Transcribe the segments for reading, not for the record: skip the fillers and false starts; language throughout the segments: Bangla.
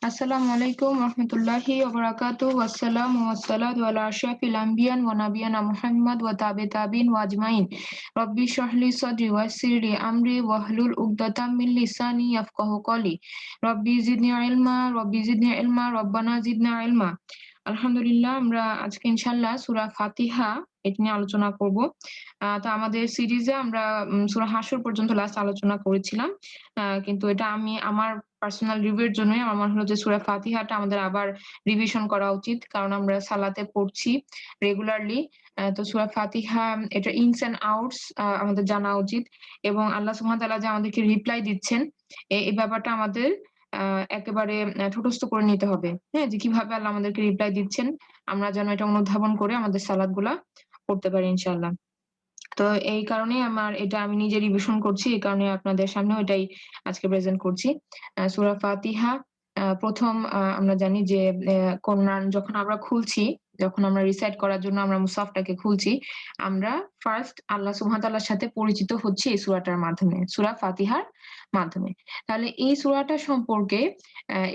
আসসালামু আলাইকুম রহমতুল্লাহি ওয়া বারাকাতুহু ওয়াসসালামু ওয়াসসালাতু আলা আশরাফিল আম্বিয়ান ওয়া নাবিয়ানা মুহাম্মদ ওয়া তাবিন ওয়া আজমাইন। রব্বি ইশরাহ লি সাদরি ওয়া ইয়াসসির লি আমরি ওয়াহলুল উকদাতাম মিন লিসানি ইয়াফকাহু কওলি। রব্বি জিদনি ইলমা রব্বানা জিদনা ইলমা। আলহামদুলিল্লাহ, আমরা আজকে ইনশাআল্লাহ সূরা ফাতিহা এটা নিয়ে আলোচনা করব। তো আমাদের সিরিজে আমরা সূরা হাসর পর্যন্ত লাস্ট আলোচনা করেছিলাম। কিন্তু এটা আমি আমার পার্সোনাল রিভিউ এর জন্যই আমার মনে হলো যে সূরা ফাতিহাটা আমাদের আবার রিভিশন করা উচিত। কারণ আমরা সালাতে পড়ছি রেগুলারলি। তো সূরা ফাতিহা এটার ইনস অ্যান্ড আউটস আমাদের জানা উচিত এবং আল্লাহ সুবহানাহু ওয়া তাআলা যে আমাদেরকে রিপ্লাই দিচ্ছেন এই ব্যাপারটা আমাদের আ একেবারে ঠোঁটস্থ করে নিতে হবে। হ্যাঁ? যে কিভাবে আল্লাহ আমাদেরকে রিপ্লাই দিচ্ছেন। আমরা যেন এটা অনুধাবন করে আমাদের সালাতগুলা পড়তে পারি ইনশাআল্লাহ। তো এই কারণেই এটা আমি নিজে রিভিশন করছি। এই কারণে আপনাদের সামনেও এটাই আজকে প্রেজেন্ট করছি। সূরা ফাতিহা ১ম আমরা জানি যে কোরআন যখন আমরা খুলছি, যখন আমরা রিসাইট করার জন্য আমরা মুসাফটাকে খুলছি, আমরা ফার্স্ট আল্লাহ সুবহানাহু ওয়া তাআলার সাথে পরিচিত হচ্ছি এই সূরাটার মাধ্যমে, সূরা ফাতিহার মাধ্যমে। তাহলে এই সূরাটা সম্পর্কে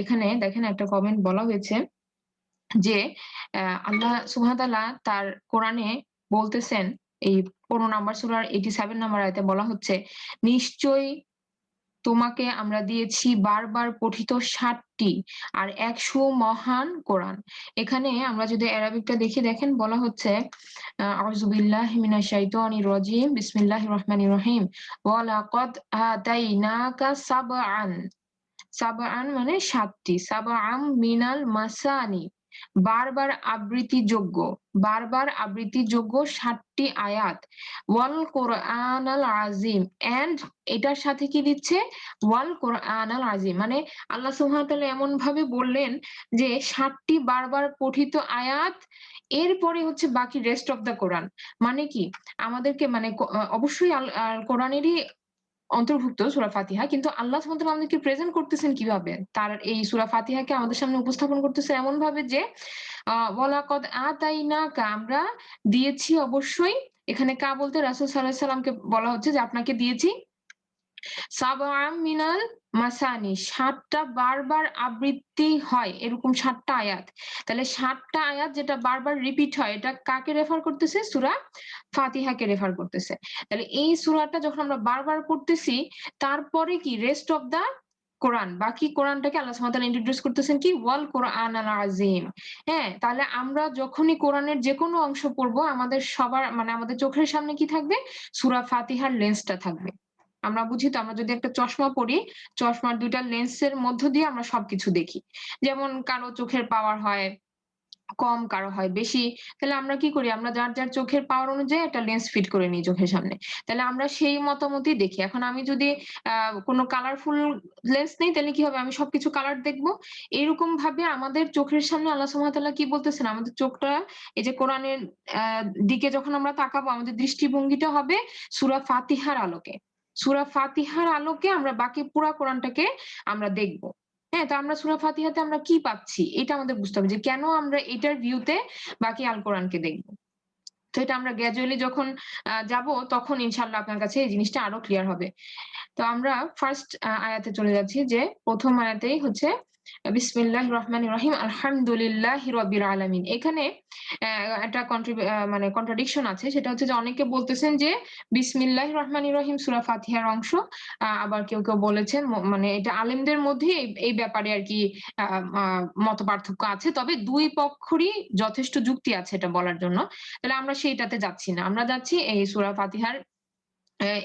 এখানে দেখেন একটা কমেন্ট বলা হয়েছে যে আল্লাহ সুবহানাহু ওয়া তাআলা তার কোরআনে বলতেছেন, এই ১৫ নাম্বার সূরার 87 নাম্বার আয়াতে বলা হচ্ছে, "নিশ্চয়ই তোমাকে আমরা দিয়েছি বারবার পঠিত ৭ টি আর ১০০ মহান কোরআন।" এখানে আমরা যদি অ্যারাবিকটা দেখি, দেখেন বলা হচ্ছে আউযু বিল্লাহি মিনাশ শাইতানির রাজিম। বিসমিল্লাহির রহমানির রহিম। "ওয়া লাকাদ আতাইনাকা সাবআন।" সাবআন মানে ৭ টি। সাবআম মিনাল মাসানি, বারবার আবৃত্তিযোগ্য, বারবার আবৃত্তিযোগ্য ৭ টি আয়াত। ওয়াল কোরআনাল আজিম, অ্যান্ড এটার সাথে কি দিচ্ছে? ওয়াল কোরআনাল আজিম, মানে আল্লাহ সুবহানাহু ওয়া তাআলা এমনভাবে বললেন যে ৭ টি বারবার পঠিত আয়াত, এরপরে হচ্ছে বাকি রেস্ট অফ দ্যা কোরআন। মানে কি? আমাদেরকে মানে অবশ্যই কোরআনেরই অন্তর্ভুক্ত সূরা ফাতিহা। কিন্তু আল্লাহ সুবহানাহু ওয়া তাআলা আমাদেরকে প্রেজেন্ট করতেছেন কিভাবে? তার এই সূরা ফাতিহাকে আমাদের সামনে উপস্থাপন করতেছেন এমনভাবে যে ওয়ালাকাদ আতাইনাকা, আমরা দিয়েছি অবশ্যই। এখানে বলতে রাসূল সাল্লাল্লাহু আলাইহি সাল্লামকে বলা হচ্ছে যে আপনাকে দিয়েছি সাবআম মিনাল মাসানি, ৭ টা বারবার আবৃত্তি হয় এরকম ৭ টা আয়াত। তাহলে ৭ টা আয়াত যেটা বারবার রিপিট হয়, এটা কাকে রেফার করতেছে? সূরা ফাতিহাকে রেফার করতেছে। তাহলে এই সূরাটা যখন আমরা বারবার পড়তেছি, তারপরে কি রেস্ট অফ দ্যা কোরআন, বাকি কোরআনটাকে আল্লাহ সুবহানাহু ওয়া তাআলা ইন্ট্রোডিউস করতেছেন কি? ওয়াল কোরআনাল আযীম। হ্যাঁ? তাহলে আমরা যখনই কোরআনের যেকোনো অংশ পড়বো, আমাদের সবার মানে আমাদের চোখের সামনে কি থাকবে? সূরা ফাতিহার লেন্সটা থাকবে। আমরা বুঝি তো, আমরা যদি একটা চশমা পড়ি, চশমার ২ টা লেন্সের মধ্য দিয়ে আমরা সবকিছু দেখি। যেমন কারো চোখের পাওয়ার হয় কম, কারো হয় বেশি। তাহলে আমরা কি করি? আমরা যার চোখের পাওয়ার অনুযায়ী একটা লেন্স ফিট করে নিই চোখের সামনে। তাহলে আমরা সেই মতামতই দেখি। এখন আমি যদি আ কোন কালারফুল লেন্স নেই, তাহলে কি হবে? আমি সবকিছু কালার দেখব। এরকম ভাবে আমাদের চোখের সামনে আল্লাহ সুবহানাহু ওয়া তাআলা কি বলতেছেন? আমাদের চোখটা এই যে কোরআনের আ দিকে যখন আমরা তাকাবো, আমাদের দৃষ্টিভঙ্গিটা হবে সূরা ফাতিহার আলোকে। সূরা ফাতিহার আলোকে আমরা বাকি পুরা কোরআনটাকে আমরা দেখব। হ্যাঁ? তো আমরা সূরা ফাতিহাতে আমরা কি পাচ্ছি? এটা আমাদের বুঝতে হবে যে কেন আমরা এটার ভিউতে বাকি আল কোরআনকে দেখব। তো এটা আমরা গ্র্যাজুয়ালি যখন যাবো, তখন ইনশাআল্লাহ আপনার কাছে এই জিনিসটা আরো ক্লিয়ার হবে। তো আমরা ফার্স্ট আয়াতে চলে যাচ্ছি, যে ১ম আয়াতেই হচ্ছে বিসমিল্লাহির রহমানির রহিম, আলহামদুলিল্লাহি রাব্বিল আলামিন। এখানে একটা মানে কন্ট্রাডিকশন আছে। সেটা হচ্ছে যে অনেকে বলতেছেন যে বিসমিল্লাহির রহমানির রহিম সূরা ফাতিহার অংশ। আবার কেউ বলেছেন মানে এটা আলেমদের মধ্যে এই ব্যাপারে আরকি আ আ মতপার্থক্য আছে। তবে ২ পক্ষেরই যথেষ্ট যুক্তি আছে এটা বলার জন্য। তাহলে আমরা সেইটাতে যাচ্ছি না। আমরা যাচ্ছি এই সূরা ফাতিহার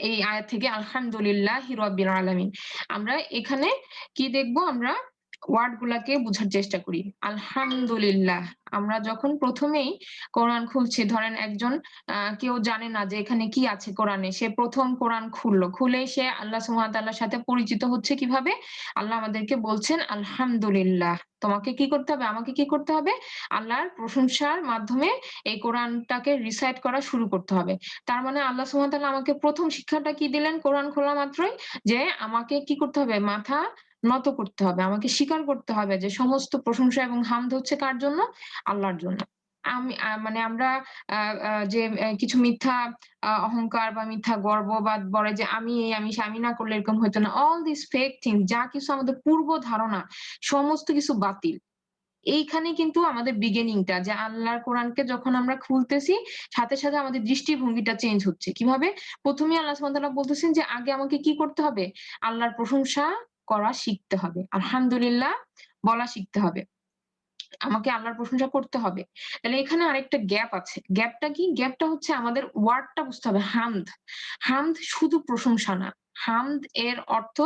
এই আয়াত থেকে, আলহামদুলিল্লাহি রাব্বিল আলামিন। আমরা এখানে কি দেখব? আমরা ওয়ার্ড গুলাকে বুঝার চেষ্টা করি। আলহামদুলিল্লাহ। আমরা যখন ১ম এই কোরআন খুলছি, ধরেন একজন কেউ জানে না যে এখানে কি আছে কোরআনে। সে ১ম কোরআন খুলল। খুলেই সে আল্লাহ সুবহানাহু ওয়া তাআলার সাথে পরিচিত হচ্ছে কিভাবে? আল্লাহ আমাদেরকে বলছেন, আলহামদুলিল্লাহ। তোমাকে কি করতে হবে? আমাকে কি করতে হবে? আল্লাহর প্রশংসার মাধ্যমে এই কোরআনটাকে রিসাইট করা শুরু করতে হবে। তার মানে আল্লাহ সুবহানাহু ওয়া তাআলা আমাকে ১ম শিক্ষাটা কি দিলেন কোরআন খোলা মাত্রই? যে আমাকে কি করতে হবে? মাথা নত করতে হবে। আমাকে স্বীকার করতে হবে যে সমস্ত প্রশংসা এবং হামদ হচ্ছে কার জন্য? আল্লাহর জন্য। আমি মানে আমরা আ আ যে কিছু মিথ্যা অহংকার বা মিথ্যা গর্ববাদ বলে যে আমি এই, আমি সে, আমি না করলে এরকম হইতো না। অল দিস ফেক থিংস যা কিছু আমাদের পূর্ব ধারণা সমস্ত কিছু বাতিল। এইখানে কিন্তু আমাদের বিগিনিং টা যে আল্লাহর কোরআনকে যখন আমরা খুলতেছি, সাথে, সাথে আমাদের দৃষ্টিভঙ্গিটা চেঞ্জ হচ্ছে। কিভাবে? ১ম এই আল্লাহ সুবহানাহু ওয়া তাআলা বলতেছেন যে আগে আমাকে কি করতে হবে? আল্লাহর প্রশংসা করা শিখতে হবে। আলহামদুলিল্লাহ বলা শিখতে হবে। আমাকে আল্লাহর প্রশংসা করতে হবে। তাহলে এখানে আরেকটা গ্যাপ আছে। গ্যাপটা কি? গ্যাপটা হচ্ছে আমাদের ওয়ার্ডটা বুঝতে হবে হামদ। হামদ শুধু প্রশংসা না। হামদ এর অর্থ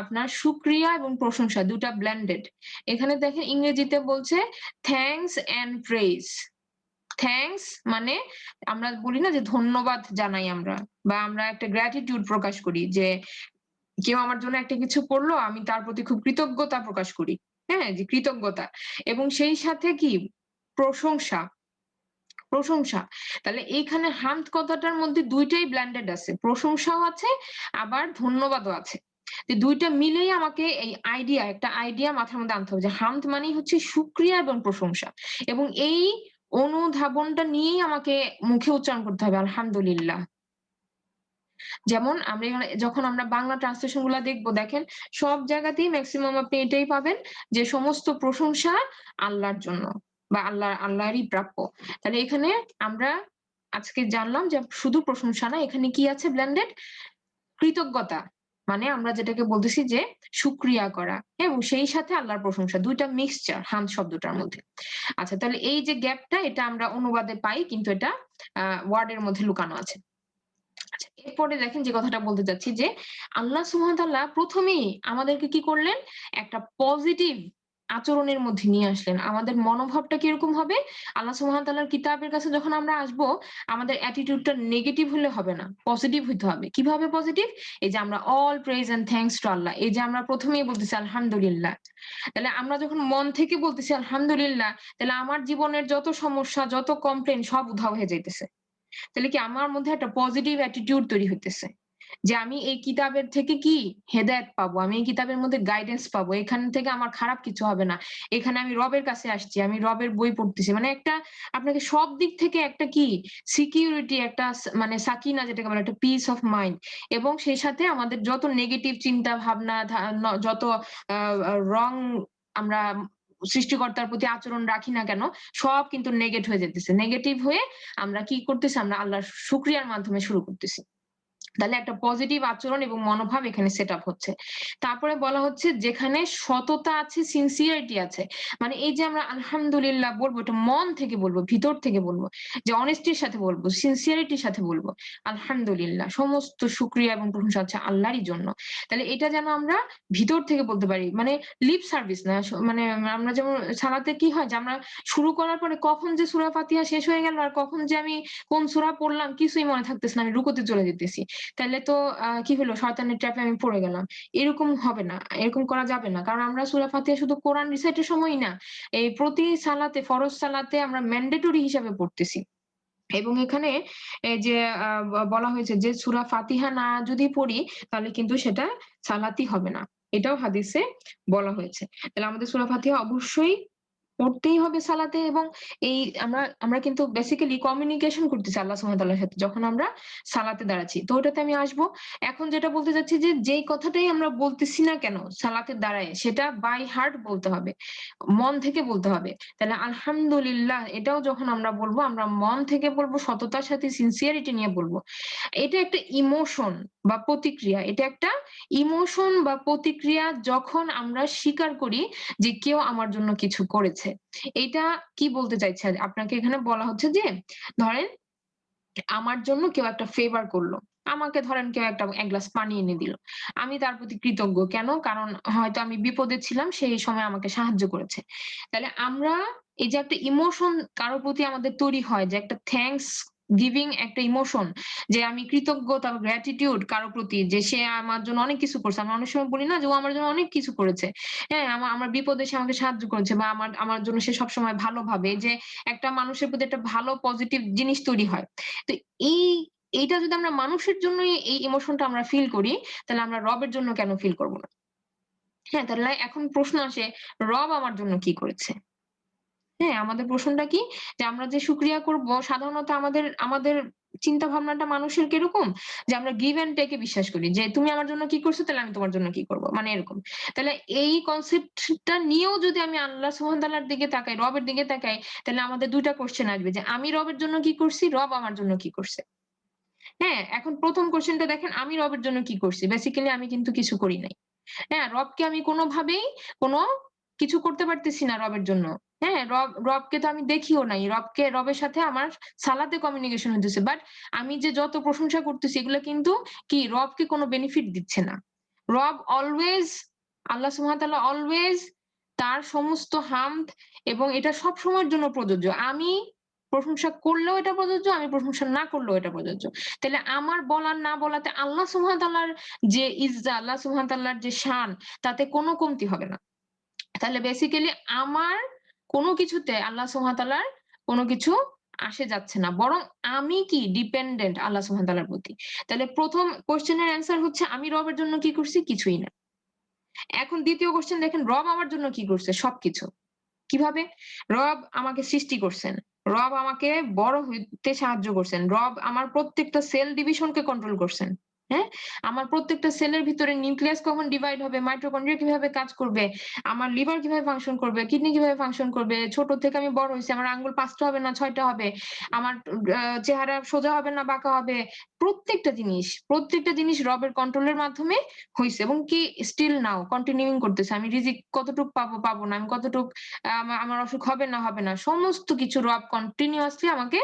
আপনার শুকরিয়া এবং প্রশংসা ২ টা ব্লেন্ডেড। এখানে দেখেন ইংরেজিতে বলছে থ্যাংকস অ্যান্ড প্রেইজ। থ্যাংকস মানে আমরা বলি না যে ধন্যবাদ জানাই আমরা বা আমরা একটা গ্র্যাটিটিউড প্রকাশ করি যে কেউ আমার জন্য একটা কিছু করলো, আমি তার প্রতি খুব কৃতজ্ঞতা প্রকাশ করি। হ্যাঁ? যে কৃতজ্ঞতা এবং সেই সাথে কি প্রশংসা, প্রশংসা। তাহলে এইখানে হামদ কথাটার মধ্যে ২ টাই ব্লেন্ডেড আছে। প্রশংসাও আছে, আবার ধন্যবাদও আছে। তো ২ টা মিলেই আমাকে এই একটা আইডিয়া মাথার মধ্যে আনতে হবে যে হামদ মানেই হচ্ছে শুকরিয়া এবং প্রশংসা। এবং এই অনুধাবনটা নিয়েই আমাকে মুখে উচ্চারণ করতে হবে আলহামদুলিল্লাহ। যেমন আমরা এখানে যখন আমরা বাংলা ট্রান্সলেশন গুলা দেখবো দেখেন সব জায়গাতেই মেক্সিমাম আপনি এটাই পাবেন যে সমস্ত প্রশংসা আল্লাহর জন্য বা আল্লাহরই প্রাপ্য। তাহলে এখানে আমরা আজকে জানলাম যে শুধু প্রশংসা না এখানে কি আছে ব্লেন্ডেড কৃতজ্ঞতা। মানে আমরা যেটাকে বলতেছি যে শুকরিয়া করা এবং সেই সাথে আল্লাহর প্রশংসা ২ টা মিক্সচার হামদ শব্দটার মধ্যে। আচ্ছা তাহলে এই যে গ্যাপটা এটা আমরা অনুবাদে পাই কিন্তু এটা ওয়ার্ড এর মধ্যে লুকানো আছে। আচ্ছা, এরপরে দেখেন যে কথাটা বলতে চাচ্ছি যে, আল্লাহ সুবহানাহু ওয়া তাআলা ১ম এই আমাদেরকে কি করলেন? একটা পজিটিভ আচরণের মধ্যে নিয়ে আসলেন। আমাদের মনোভাবটা কিরকম হবে? আল্লাহ সুবহানাহু ওয়া তাআলার কিতাবের কাছে যখন আমরা আসবো, আমাদের attitude টা নেগেটিভ হলে হবে না। পজিটিভ হইতে হবে। কিভাবে পজিটিভ? এই যে আমরা all praise and thanks to Allah এই যে আমরা ১ম এই বলতেছি আলহামদুলিল্লাহ। তাহলে আমরা যখন মন থেকে বলতেছি আলহামদুলিল্লাহ, তাহলে আমার জীবনের যত সমস্যা, যত কমপ্লেইন সব উধাও হয়ে যাইতেছে। তাহলে কি আমার মধ্যে একটা পজিটিভ অ্যাটিটিউড তৈরি হইতেছে। যে আমি এই কিতাবের থেকে কি হেদায়েত পাবো। আমি এই কিতাবের মধ্যে গাইডেন্স পাবো। এখান থেকে আমার খারাপ কিছু হবে না। এখানে আমি রবের কাছে আসছি। আমি রবের বই পড়তেছি। মানে একটা আপনাকে সব দিক থেকে একটা কি সিকিউরিটি একটা মানে সাকিনা যেটাকে বলে একটা পিস অফ মাইন্ড এবং সেই সাথে আমাদের যত নেগেটিভ চিন্তা ভাবনা যত আ আ রং আমরা সৃষ্টিকর্তার প্রতি আচরণ রাখি না কেন সব কিন্তু হয়ে যেতেছে। নেগেটিভ হয়ে আমরা কি করতেছি? আমরা আল্লাহর শুকরিয়ার মাধ্যমে শুরু করতেছি। তাহলে একটা পজিটিভ আচরণ এবং মনোভাব এখানে সেট আপ হচ্ছে। তারপরে বলা হচ্ছে যেখানে সততা আছে, সিনসিয়ারিটি আছে। মানে এই যে আমরা আলহামদুলিল্লাহ বলবো এটা মন থেকে বলবো, ভিতর থেকে বলবো। যে অনেস্টির সাথে বলবো, সিনসিয়ারিটির সাথে বলবো। আলহামদুলিল্লাহ সমস্ত শুকরিয়া এবং প্রশংসা হচ্ছে আল্লাহরই জন্য। তাহলে এটা যেন আমরা ভিতর থেকে বলতে পারি। মানে লিপ সার্ভিস না মানে আমরা যেমন সালাতে কি হয় যে আমরা শুরু করার পরে কখন যে সূরা ফাতিহা শেষ হয়ে গেল আর কখন যে আমি কোন সূরা পড়লাম কিছুই মনে থাকতেছে না। আমি রুকুতে চলে যেতেছি। তাইলে তো কি হলো শয়তানের ট্র্যাপে আমি পড়ে গেলাম। এরকম হবে না। এরকম করা যাবে না। কারণ আমরা সূরা ফাতিহা শুধু কোরআন রিসাইটের সময়ই না। এই প্রতি সালাতে ফরজ সালাতে আমরা ম্যান্ডেটরি হিসাবে পড়তেছি। এবং এখানে এই যে বলা হয়েছে যে সূরা ফাতিহা না যদি পড়ি তাহলে কিন্তু সেটা সালাতই হবে না। এটাও হাদিসে বলা হয়েছে। তাহলে আমাদের সূরা ফাতিহা অবশ্যই পড়তেই হবে সালাতে এবং এই আমরা কিন্তু বেসিক্যালি কমিউনিকেশন করতেছি আল্লাহ সুবহানাহু ওয়া তাআলার সাথে যখন আমরা সালাতে দাঁড়াচ্ছি। তো ওটাতে আমি আসবো। এখন যেটা বলতে চাচ্ছি যে যেই কথাটাই আমরা বলতেছি না কেন সালাতে দাঁড়ায় সেটা বাই হার্ট বলতে হবে। মন থেকে বলতে হবে। তাহলে আলহামদুলিল্লাহ এটাও যখন আমরা বলবো আমরা মন থেকে বলবো, সততার সাথে সিনসিয়ারিটি নিয়ে বলবো। এটা একটা ইমোশন বা প্রতিক্রিয়া। এটা একটা ইমোশন বা প্রতিক্রিয়া যখন আমরা স্বীকার করি যে কেউ আমার জন্য কিছু করেছে। এইটা কি বলতে চাইছে? আপনাকে এখানে বলা হচ্ছে যে ধরেন আমার জন্য কেউ একটা ফেভার করলো। আমাকে ধরেন কেউ একটা ১ গ্লাস পানি এনে দিল। আমি তার প্রতি কৃতজ্ঞ। কেন? কারণ হয়তো আমি বিপদে ছিলাম সেই সময় আমাকে সাহায্য করেছে। তাহলে আমরা এই যে একটা ইমোশন কারো প্রতি আমাদের তৈরি হয় যে একটা থ্যাংকস গিভিং একটা ইমোশন যে আমি কৃতজ্ঞতা গ্র্যাটিটিউড কারো প্রতি যে সে আমার জন্য অনেক কিছু করছে। আমরা অনেক সময় বলি না যে ও আমার জন্য অনেক কিছু করেছে। হ্যাঁ, আমার বিপদে সে আমাকে সাহায্য করেছে বা আমার জন্য সে সবসময় ভালো ভাবে। যে একটা মানুষের প্রতি একটা ভালো পজিটিভ জিনিস তৈরি হয়। তো এই এইটা যদি আমরা মানুষের জন্যই এই ইমোশনটা আমরা ফিল করি, তাহলে আমরা রবের জন্য কেন ফিল করব না? হ্যাঁ, তাহলে এখন প্রশ্ন আসে রব আমার জন্য কি করেছে? হ্যাঁ, আমাদের প্রশ্নটা কি? যে আমরা যে শুকরিয়া করব সাধারণত আমাদের আমাদের চিন্তা ভাবনাটা মানুষের কিরকম? যে আমরা give and take এ বিশ্বাস করি। যে তুমি আমার জন্য কি করছো তাহলে আমি তোমার জন্য কি করব। মানে এরকম। তাহলে এই কনসেপ্টটা নিয়েও যদি আমি আল্লাহ সুবহানাহু ওয়া তাআলার দিকে তাকাই, রবের দিকে তাকাই, তাহলে আমাদের ২ টা কোয়েশ্চেন আসবে যে আমি রবের জন্য কি করছি, রব আমার জন্য কি করছে। হ্যাঁ? এখন ১ম কোয়েশ্চেনটা দেখেন আমি রবের জন্য কি করছি? বেসিক্যালি আমি কিন্তু কিছু করি নাই। হ্যাঁ, রবকে আমি কোনোভাবেই কোনো কিছু করতে পারতেছি না রবের জন্য। হ্যাঁ, রবকে তো আমি দেখিও নাই। রবের সাথে আমার সালাতে কমিউনিকেশন হইতেছে। বাট আমি যে যত প্রশংসা করতেছি এগুলা কিন্তু কি রবকে কোনো বেনিফিট দিচ্ছে না। রব অলওয়েজ আল্লাহ সুবহানাহু ওয়া তাআলা অলওয়েজ তার সমস্ত হামদ এবং এটা সবসময়ের জন্য প্রযোজ্য। আমি প্রশংসা করলেও এটা প্রযোজ্য, আমি প্রশংসা না করলেও এটা প্রযোজ্য। তাইলে আমার বলার না বলাতে আল্লাহ সুবহানাহু ওয়া তাআলার যে ইজ্জা, আল্লাহ সুবহানাহু ওয়া তাআলার যে শান তাতে কোনো কমতি হবে না। তাহলে বেসিক্যালি আমার কোনো কিছুতে আল্লাহ সুবহানাহু ওয়া তাআলার কোনো কিছু আসে যাচ্ছে না। বরং আমি কি ডিপেন্ডেন্ট আল্লাহ সুবহানাহু ওয়া তাআলার প্রতি। তাহলে ১ম কোয়েশ্চেন এর অ্যান্সার হচ্ছে আমি রবের জন্য কি করছি? কিছুই না। এখন ২য় কোয়েশ্চেন দেখেন রব আমার জন্য কি করছে? সবকিছু। কিভাবে? রব আমাকে সৃষ্টি করছেন। রব আমাকে বড় হইতে সাহায্য করছেন। রব আমার প্রত্যেকটা সেল ডিভিশনকে কন্ট্রোল করছেন। হ্যাঁ? আমার প্রত্যেকটা সেলের ভিতরে নিউক্লিয়াস কখন ডিভাইড হবে, মাইটোকন্ড্রিয়া কিভাবে কাজ করবে, আমার লিভার কিভাবে ফাংশন করবে, কিডনি কিভাবে ফাংশন করবে, ছোট থেকে আমি বড় হইছি, আমার আঙ্গুল ৫ টা হবে না ৬ টা হবে, আমার চেহারা সোজা হবে না বাঁকা হবে। প্রত্যেকটা জিনিস রবের কন্ট্রোলের মাধ্যমে হইছে এবং কি স্টিল নাও কন্টিনিউইং করতেছে। আমি রিজিক কতটুক পাবো, পাবো না। আমি কতটুক আমার অসুখ হবে না, হবে না। সমস্ত কিছু রব কন্টিনিউয়াসলি আমাকে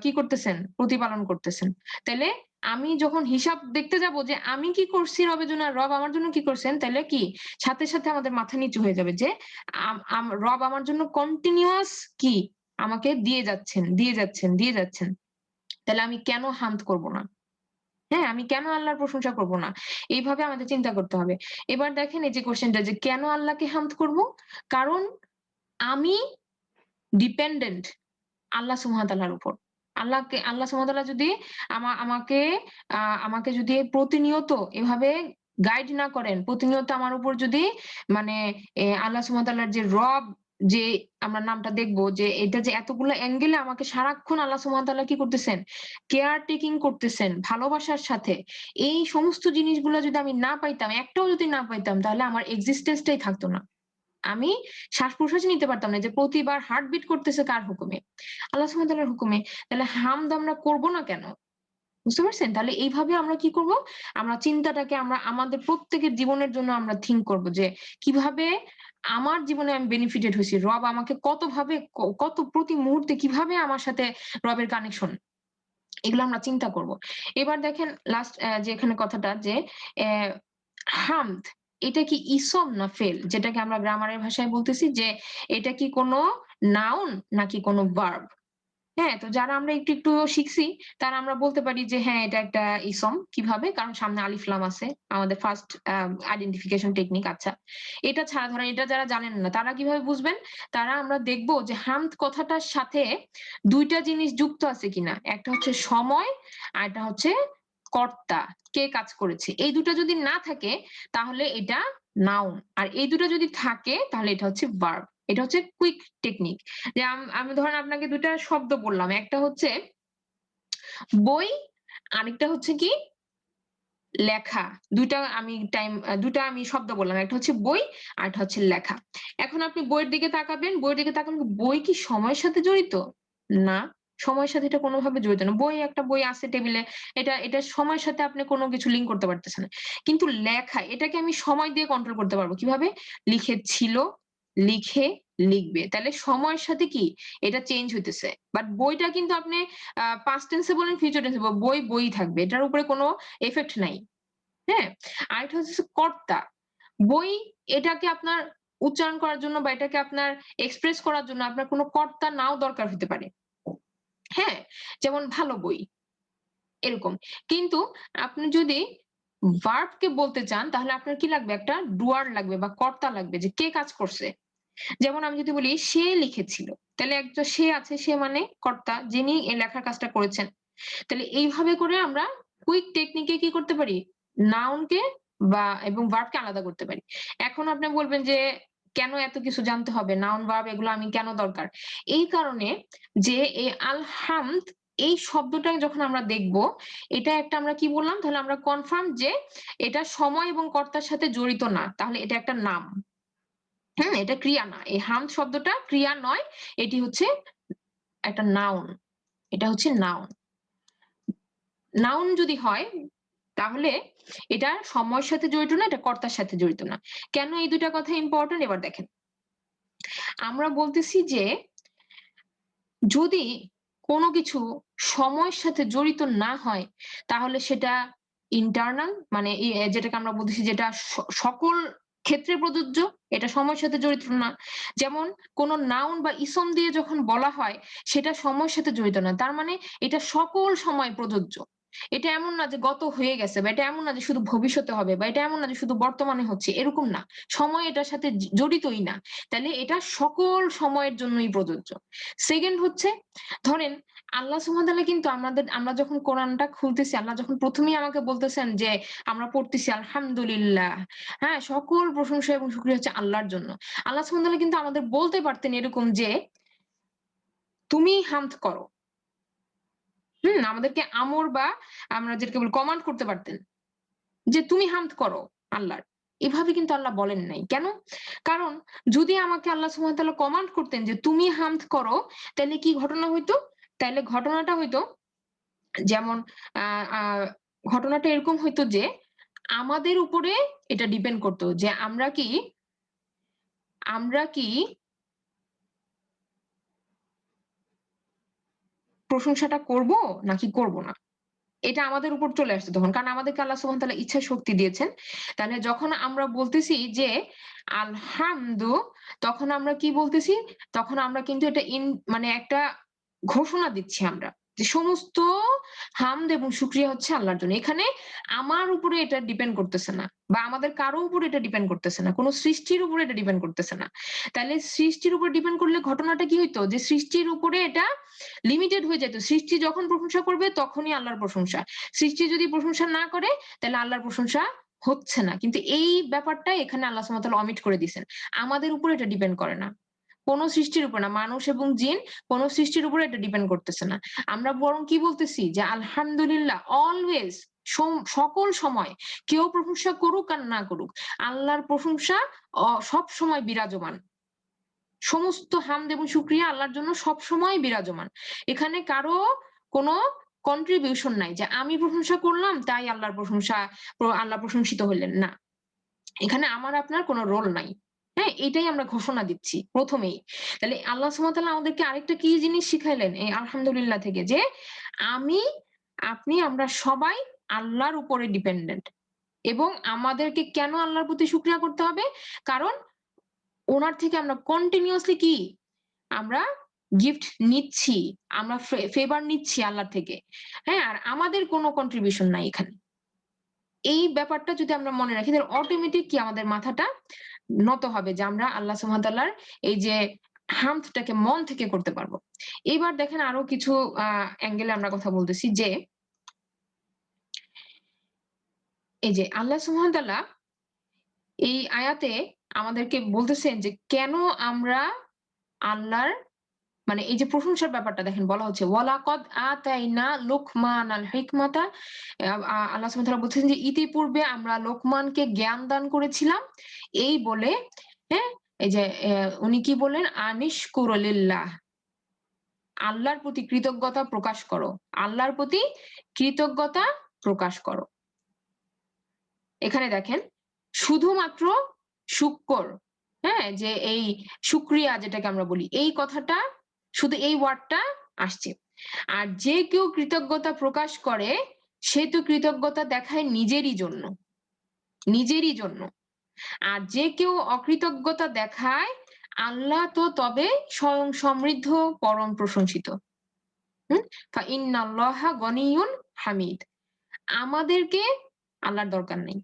কি করতেছেন? প্রতিপালন করতেছেন। তাইলে আমি যখন হিসাব দেখতে যাব যে আমি কি করছি রবের জন্য আর রব আমার জন্য কি করছেন, তাইলে কি সাথে আমাদের মাথা নিচু হয়ে যাবে যে রব আমার জন্য কন্টিনিউয়াস কি আমাকে দিয়ে যাচ্ছেন। তাইলে আমি কেন হামদ করব না? হ্যাঁ, আমি কেন আল্লাহর প্রশংসা করব না? এইভাবে আমাদের চিন্তা করতে হবে। এবার দেখেন এই যে কোয়েশ্চেনটা যে কেন আল্লাহকে হামদ করব? কারণ আমি ডিপেন্ডেন্ট আল্লাহ সুবহানাহু ওয়া তাআলার উপর। আল্লাহ সুবহানাহু ওয়া তাআলা যদি আমাকে আমাকে যদি প্রতিনিয়ত এভাবে গাইড না করেন, প্রতিনিয়ত আমার উপর যদি মানে আল্লাহ সুবহানাহু ওয়া তাআলার যে রব যে আমরা নামটা দেখব যে এটা যে এতগুলো এঙ্গেলে আমাকে সারাক্ষণ আল্লাহ সুবহানাহু ওয়া তাআলা কি করতেছেন? কেয়ার টেকিং করতেছেন ভালোবাসার সাথে। এই সমস্ত জিনিসগুলা যদি আমি না পাইতাম, একটাও যদি না পাইতাম তাহলে আমার এক্সিস্টেন্স টাই থাকতো না। আমি শ্বাস-প্রশ্বাসই নিতে পারতাম না যে প্রতিবার হার্ট বিট করতেছে কার হুকুমে? আল্লাহ সুবহানাহু ওয়া তাআলার হুকুমে। তাহলে হামদ আমরা করব না কেন? বুঝতে পারছেন? তাহলে এইভাবে আমরা কি করব? আমরা চিন্তাটাকে আমরা আমাদের প্রত্যেকের জীবনের জন্য আমরা থিংক করব যে কিভাবে আমার জীবনে আমি বেনিফিটেড হইছি। রব আমাকে কতভাবে কত প্রতি মুহূর্তে কিভাবে আমার সাথে রবের কানেকশন এগুলো আমরা চিন্তা করব। এবার দেখেন লাস্ট যে এখানে কথাটা যে অ্যা হামদ এটা কি ইসম না ফেল? যেটাকে আমরা গ্রামারের ভাষায় বলতেছি যে এটা কি কোনো নাউন নাকি কোনো ভার্ব? হ্যাঁ, তো যারা আমরা একটু শিখছি তারা আমরা বলতে পারি যে হ্যাঁ, এটা একটা ইসম। কিভাবে? কারণ সামনে আলিফ লাম আছে। আমাদের ফার্স্ট আইডেন্টিফিকেশন টেকনিক আচ্ছা। এটা ছাড়া ধরেন এটা যারা জানেন না তারা কিভাবে বুঝবেন? তারা আমরা দেখব যে হামদ কথাটার সাথে ২ টা জিনিস যুক্ত আছে কিনা। একটা হচ্ছে সময় আর একটা হচ্ছে কর্তা। কে কাজ করেছে। এই ২ টা যদি না থাকে তাহলে এটা নাউন। আর এই ২ টা যদি থাকে তাহলে এটা হচ্ছে ভার্ব। এটা হচ্ছে কুইক টেকনিক। যে আমি ধরেন আপনাকে ২ টা শব্দ বললাম। একটা হচ্ছে বই, আরেকটা হচ্ছে কি লেখা। ২ টা আমি ২ টা আমি শব্দ বললাম। একটা হচ্ছে বই, আরেকটা হচ্ছে লেখা। এখন আপনি বইয়ের দিকে তাকাবেন, বই কি সময়ের সাথে জড়িত? না, সময়ের সাথে এটা কোনভাবে জড়িত না। একটা বই আছে টেবিলে। এটা সময়ের সাথে আপনি কোন কিছু লিঙ্ক করতে পারতেছেন না। কিন্তু লেখা এটাকে আমি সময় দিয়ে কন্ট্রোল করতে পারব। কিভাবে? লিখেছিল, লিখে, লিখবে। তাহলে সময়ের সাথে কি এটা চেঞ্জ হইতেছে। বাট বইটা কিন্তু আপনি পাস্ট টেন্স এ বলেন, ফিউচার টেন্স এ বই থাকবে। এটার উপরে কোন ইফেক্ট নাই। হ্যাঁ? আরেকটা হচ্ছে কর্তা। বই এটাকে আপনার উচ্চারণ করার জন্য বা এটাকে আপনার এক্সপ্রেস করার জন্য আপনার কোন কর্তা নাও দরকার হতে পারে। হ্যাঁ? যেমন ভালো বই এরকম। কিন্তু আপনি যদি ভার্ব কে বলতে চান তাহলে আপনার কি লাগবে? একটা ডুয়ার লাগবে বা কর্তা লাগবে যে কে কাজ করছে। যেমন আমি যদি বলি সে লিখেছিল। তাহলে একটা সে আছে সে মানে কর্তা যিনি এই লেখার কাজটা করেছেন। তাহলে এইভাবে করে আমরা কুইক টেকনিকে কি করতে পারি? নাউন কে এবং ভার্ব কে আলাদা করতে পারি। এখন আপনি বলবেন যে কেন এত কিছু জানতে হবে? নাউন, ভার্ব এগুলো আমি কেন দরকার? এই কারণে যে এই আল হামদ এই শব্দটা যখন আমরা দেখব, এটা একটা আমরা কি বললাম? তাহলে আমরা কনফার্ম যে এটা সময় এবং কর্তার সাথে জড়িত না। তাহলে এটা একটা নাম। হুম? এটা ক্রিয়া না। এই হামদ শব্দটা ক্রিয়া নয়। এটি হচ্ছে একটা নাউন। এটা হচ্ছে নাউন। নাউন যদি হয় তাহলে এটা সময়ের সাথে জড়িত না, এটা কর্তার সাথে জড়িত না। কেন এই ২ টা কথা ইম্পোর্টেন্ট এবার দেখেন। আমরা বলতেছি যে যদি কোনো কিছু সময়ের সাথে জড়িত না হয় তাহলে সেটা ইন্টারনাল মানে যেটাকে আমরা বলতেছি যেটা সকল ক্ষেত্রে প্রযোজ্য, এটা সময়ের সাথে জড়িত না। যেমন কোনো নাউন বা ইসম দিয়ে যখন বলা হয় সেটা সময়ের সাথে জড়িত না। তার মানে এটা সকল সময় প্রযোজ্য। এটা এমন না যে গত হয়ে গেছে বা এটা এমন না যে শুধু ভবিষ্যতে হবে বা এটা এমন না যে শুধু বর্তমানে হচ্ছে, এরকম না। সময় এটার সাথে জড়িতই না। তাইলে এটা সকল সময়ের জন্যই প্রযোজ্য। সেকেন্ড হচ্ছে ধরেন আল্লাহ সুবহানাহু ওয়া তাআলা কিন্তু আমরা যখন কোরআনটা খুলতেছি, আল্লাহ যখন ১ম এই আমাকে বলতেছেন যে আমরা পড়তেছি আলহামদুলিল্লাহ। হ্যাঁ? সকল প্রশংসা এবং শুকরিয়া হচ্ছে আল্লাহর জন্য। আল্লাহ সুবহানাহু ওয়া তাআলা কিন্তু আমাদের বলতে পারতেন এরকম যে, "তুমি হামদ করো।" হুম? আমাদেরকে আমর বা আমরা যেটাকে বলি কমান্ড করতে পারতেন। যে, "তুমি হামদ করো আল্লাহর।" এভাবে কিন্তু আল্লাহ বলেন নাই। কেন? কারণ যদি আমাকে আল্লাহ সুবহানাহু ওয়া তাআলা কমান্ড করতেন যে, "তুমি হামদ করো" তাইলে কি ঘটনা হইতো? তাইলে ঘটনাটা হইতো যেমন আ আ ঘটনাটা এরকম হইতো যে, আমাদের উপরে এটা ডিপেন্ড করত যে আমরা কি প্রশংসাটা করব নাকি করব না? এটা আমাদের উপর চলে আসছে তখন। কারণ আমাদেরকে আল্লাহ সুবহানাহু ওয়া তাআলা ইচ্ছা শক্তি দিয়েছেন। তাহলে যখন আমরা বলতেছি যে আলহামদু তখন আমরা কি বলতেছি? তখন আমরা কিন্তু এটা মানে একটা ঘোষণা দিচ্ছি আমরা। যে সমস্ত হামদ এবং শুকরিয়া হচ্ছে আল্লাহর জন্য। এখানে আমার উপরে এটা ডিপেন্ড করতেছে না। বা আমাদের কারো উপরে এটা ডিপেন্ড করতেছে না। কোন সৃষ্টির উপরে এটা ডিপেন্ড করতেছে না। তাইলে সৃষ্টির উপর ডিপেন্ড করলে ঘটনাটা কি হইতো? যে সৃষ্টির উপরে এটা লিমিটেড হয়ে যেত। সৃষ্টি যখন প্রশংসা করবে তখনই আল্লাহর প্রশংসা। সৃষ্টি যদি প্রশংসা না করে তাহলে আল্লাহর প্রশংসা হচ্ছে না। কিন্তু এই ব্যাপারটা এখানে আল্লাহ সুবহানাহু ওয়া তাআলা অমিট করে দিছেন। আমাদের উপর এটা ডিপেন্ড করে না। কোন সৃষ্টির উপর না। মানুষ এবং জিন কোন সৃষ্টির উপরে এটা ডিপেন্ড করতেছে না। আমরা বরং কি বলতেছি যে আলহামদুলিল্লাহ অলওয়েজ সকল সময় কেউ প্রশংসা করুক আর না করুক, আল্লাহর প্রশংসা সবসময় বিরাজমান। সমস্ত হামদ এবং শুকরিয়া আল্লাহর জন্য সবসময় বিরাজমান। এখানে কারো কোনো কন্ট্রিবিউশন নাই যে আমি প্রশংসা করলাম তাই আল্লাহর প্রশংসা আল্লাহ প্রশংসিত হইলেন। না। এখানে আমার আপনার কোনো রোল নাই। হ্যাঁ? এটাই আমরা ঘোষণা দিচ্ছি ১ম এই। তাহলে আল্লাহ সুবহানাহু ওয়া তাআলা আমাদেরকে আরেকটা কি জিনিস শিখাইলেন এই আলহামদুলিল্লাহ থেকে যে আমি, আপনি, আমরা সবাই আল্লাহর উপরে ডিপেন্ডেন্ট। এবং আমাদেরকে কেন আল্লাহর প্রতি শুকরিয়া করতে হবে? কারণ উনার থেকে আমরা কন্টিনিউয়াসলি কি? আমরা গিফট নিচ্ছি। আমরা ফেভার নিচ্ছি আল্লাহর থেকে। হ্যাঁ? আর আমাদের কোনো কন্ট্রিবিউশন নাই এখানে। এই ব্যাপারটা যদি আমরা মনে রাখি তাহলে অটোমেটিক কি আমাদের মাথাটা নত হবে যে আমরা আল্লাহ সুবহানাহু ওয়া তাআলার এই যে হামদটাকে মন থেকে করতে পারবো। এবার দেখেন আরো কিছু অ্যাঙ্গেল এ আমরা কথা বলতেছি যে এই যে আল্লাহ সুবহানাহু ওয়া তাআলা এই আয়াতে আমাদেরকে বলতেছেন যে কেন আমরা আল্লাহর মানে এই যে প্রশংসার ব্যাপারটা দেখেন বলা হচ্ছে, "ওয়ালাকাদ আতাইনা লুকমানাল হিকমাতা" আল্লাহ সুবহানাহু ওয়া তাআলা বলছেন যে ইতিপূর্বে আমরা লোকমানকে জ্ঞান দান করেছিলাম। এই বলে হ্যাঁ? এই যে উনি কি বললেন? আনিশকুরু লিল্লাহ। আল্লাহর প্রতি কৃতজ্ঞতা প্রকাশ করো। আল্লাহর প্রতি কৃতজ্ঞতা প্রকাশ করো। এখানে দেখেন শুধুমাত্র শুক্কর, হ্যাঁ? যে এই শুকরিয়া যেটাকে আমরা বলি, এই কথাটা শুধু এই ওয়ার্ডটা আসছে। আর যে কেউ কৃতজ্ঞতা প্রকাশ করে সে তো কৃতজ্ঞতা দেখায় নিজেরই জন্য, নিজেরই জন্য। আর যে কেউ অকৃতজ্ঞতা দেখায় আল্লাহ তো তবে স্বয়ং সমৃদ্ধ পরম প্রশংসিত। হুম? ফাইন্নাল্লাহা গনিয়্যুন হামিদ। আমাদেরকে আল্লাহর দরকার নেই।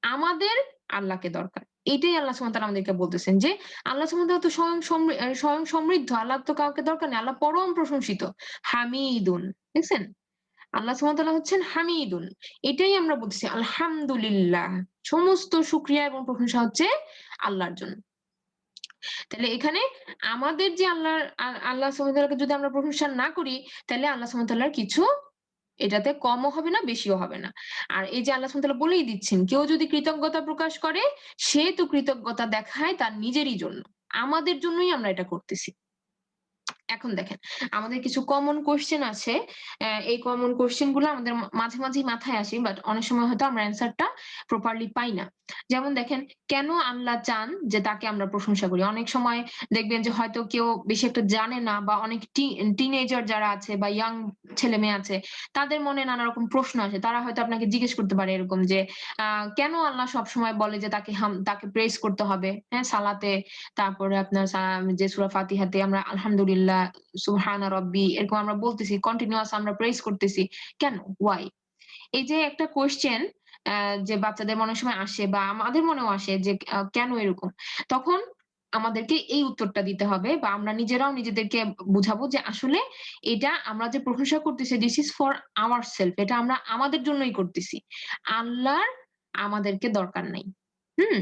আমাদের আল্লাহকে দরকার। এটাই আল্লাহ সুবহানাহু ওয়া তাআলা আমাদেরকে বলতেছেন যে, আল্লাহ সুবহানাহু ওয়া তাআলা তো স্বয়ং সমৃদ্ধ। আল্লাহর তো কাউকে দরকার নেই। আল্লাহ পরম প্রশংসিত। হামিদুন। দেখছেন? আল্লাহ সুবহানাহু ওয়া তাআলা হচ্ছেন হামিদুন। এটাই আমরা বলতেছি আলহামদুলিল্লাহ। সমস্ত শুকরিয়া এবং প্রশংসা হচ্ছে আল্লাহর জন্য। তাহলে এখানে আমাদের যে আল্লাহ সুবহানাহু ওয়া তাআলাকে যদি আমরা প্রশংসা না করি, তাহলে আল্লাহ সুবহানাহু ওয়া তাআলার কিছু এটাতে কমও হবে না, বেশিও হবে না। আর এই যে আল্লাহ সুবহানাহু ওয়া তাআলা বলেই দিচ্ছেন, কেউ যদি কৃতজ্ঞতা প্রকাশ করে, সে তো কৃতজ্ঞতা দেখায় তার নিজেরই জন্য। আমাদের জন্যই আমরা এটা করতেছি। এখন দেখেন, আমাদের কিছু কমন কোয়েশ্চেন আছে। এই কমন কোয়েশ্চেন গুলো আমাদের মাঝে, মাঝেই মাথায় আসে। বাট অনেক সময় হয়তো আমরা অ্যান্সারটা প্রপারলি পাই না। যেমন দেখেন, কেন আল্লাহ চান যে তাকে আমরা প্রশংসা করি? অনেক সময় দেখবেন যে হয়তো কেউ বেশি একটা জানে না বা অনেক টিনেজার যারা আছে বা ইয়াং ছেলেমেয়ে আছে, তাদের মনে নানা রকম প্রশ্ন আসে। তারা হয়তো আপনাকে জিজ্ঞেস করতে পারে এরকম যে, কেন আল্লাহ সবসময় বলে যে তাকে প্রেইজ করতে হবে? হ্যাঁ? সালাতে, তারপরে আপনার যে সূরা ফাতিহাতে আমরা আলহামদুলিল্লাহ, সুবহানা রাব্বি এরকম আমরা বলতেছি, কন্টিনিউয়াস আমরা প্রেইজ করতেছি। কেন? হোয়াই? এই যে একটা কোয়েশ্চেন যে বাচ্চাদের অনেক সময় আসে বা আমাদের মনেও আসে যে কেন এরকম? তখন আমাদেরকে এই উত্তরটা দিতে হবে বা আমরা নিজেরাও নিজেদেরকে বুঝাবো যে আসলে এটা আমরা যে প্রশংসা করতেছি, this is for our self, এটা আমরা আমাদের জন্যই করতেছি। আল্লাহর আমাদেরকে দরকার নাই। হুম?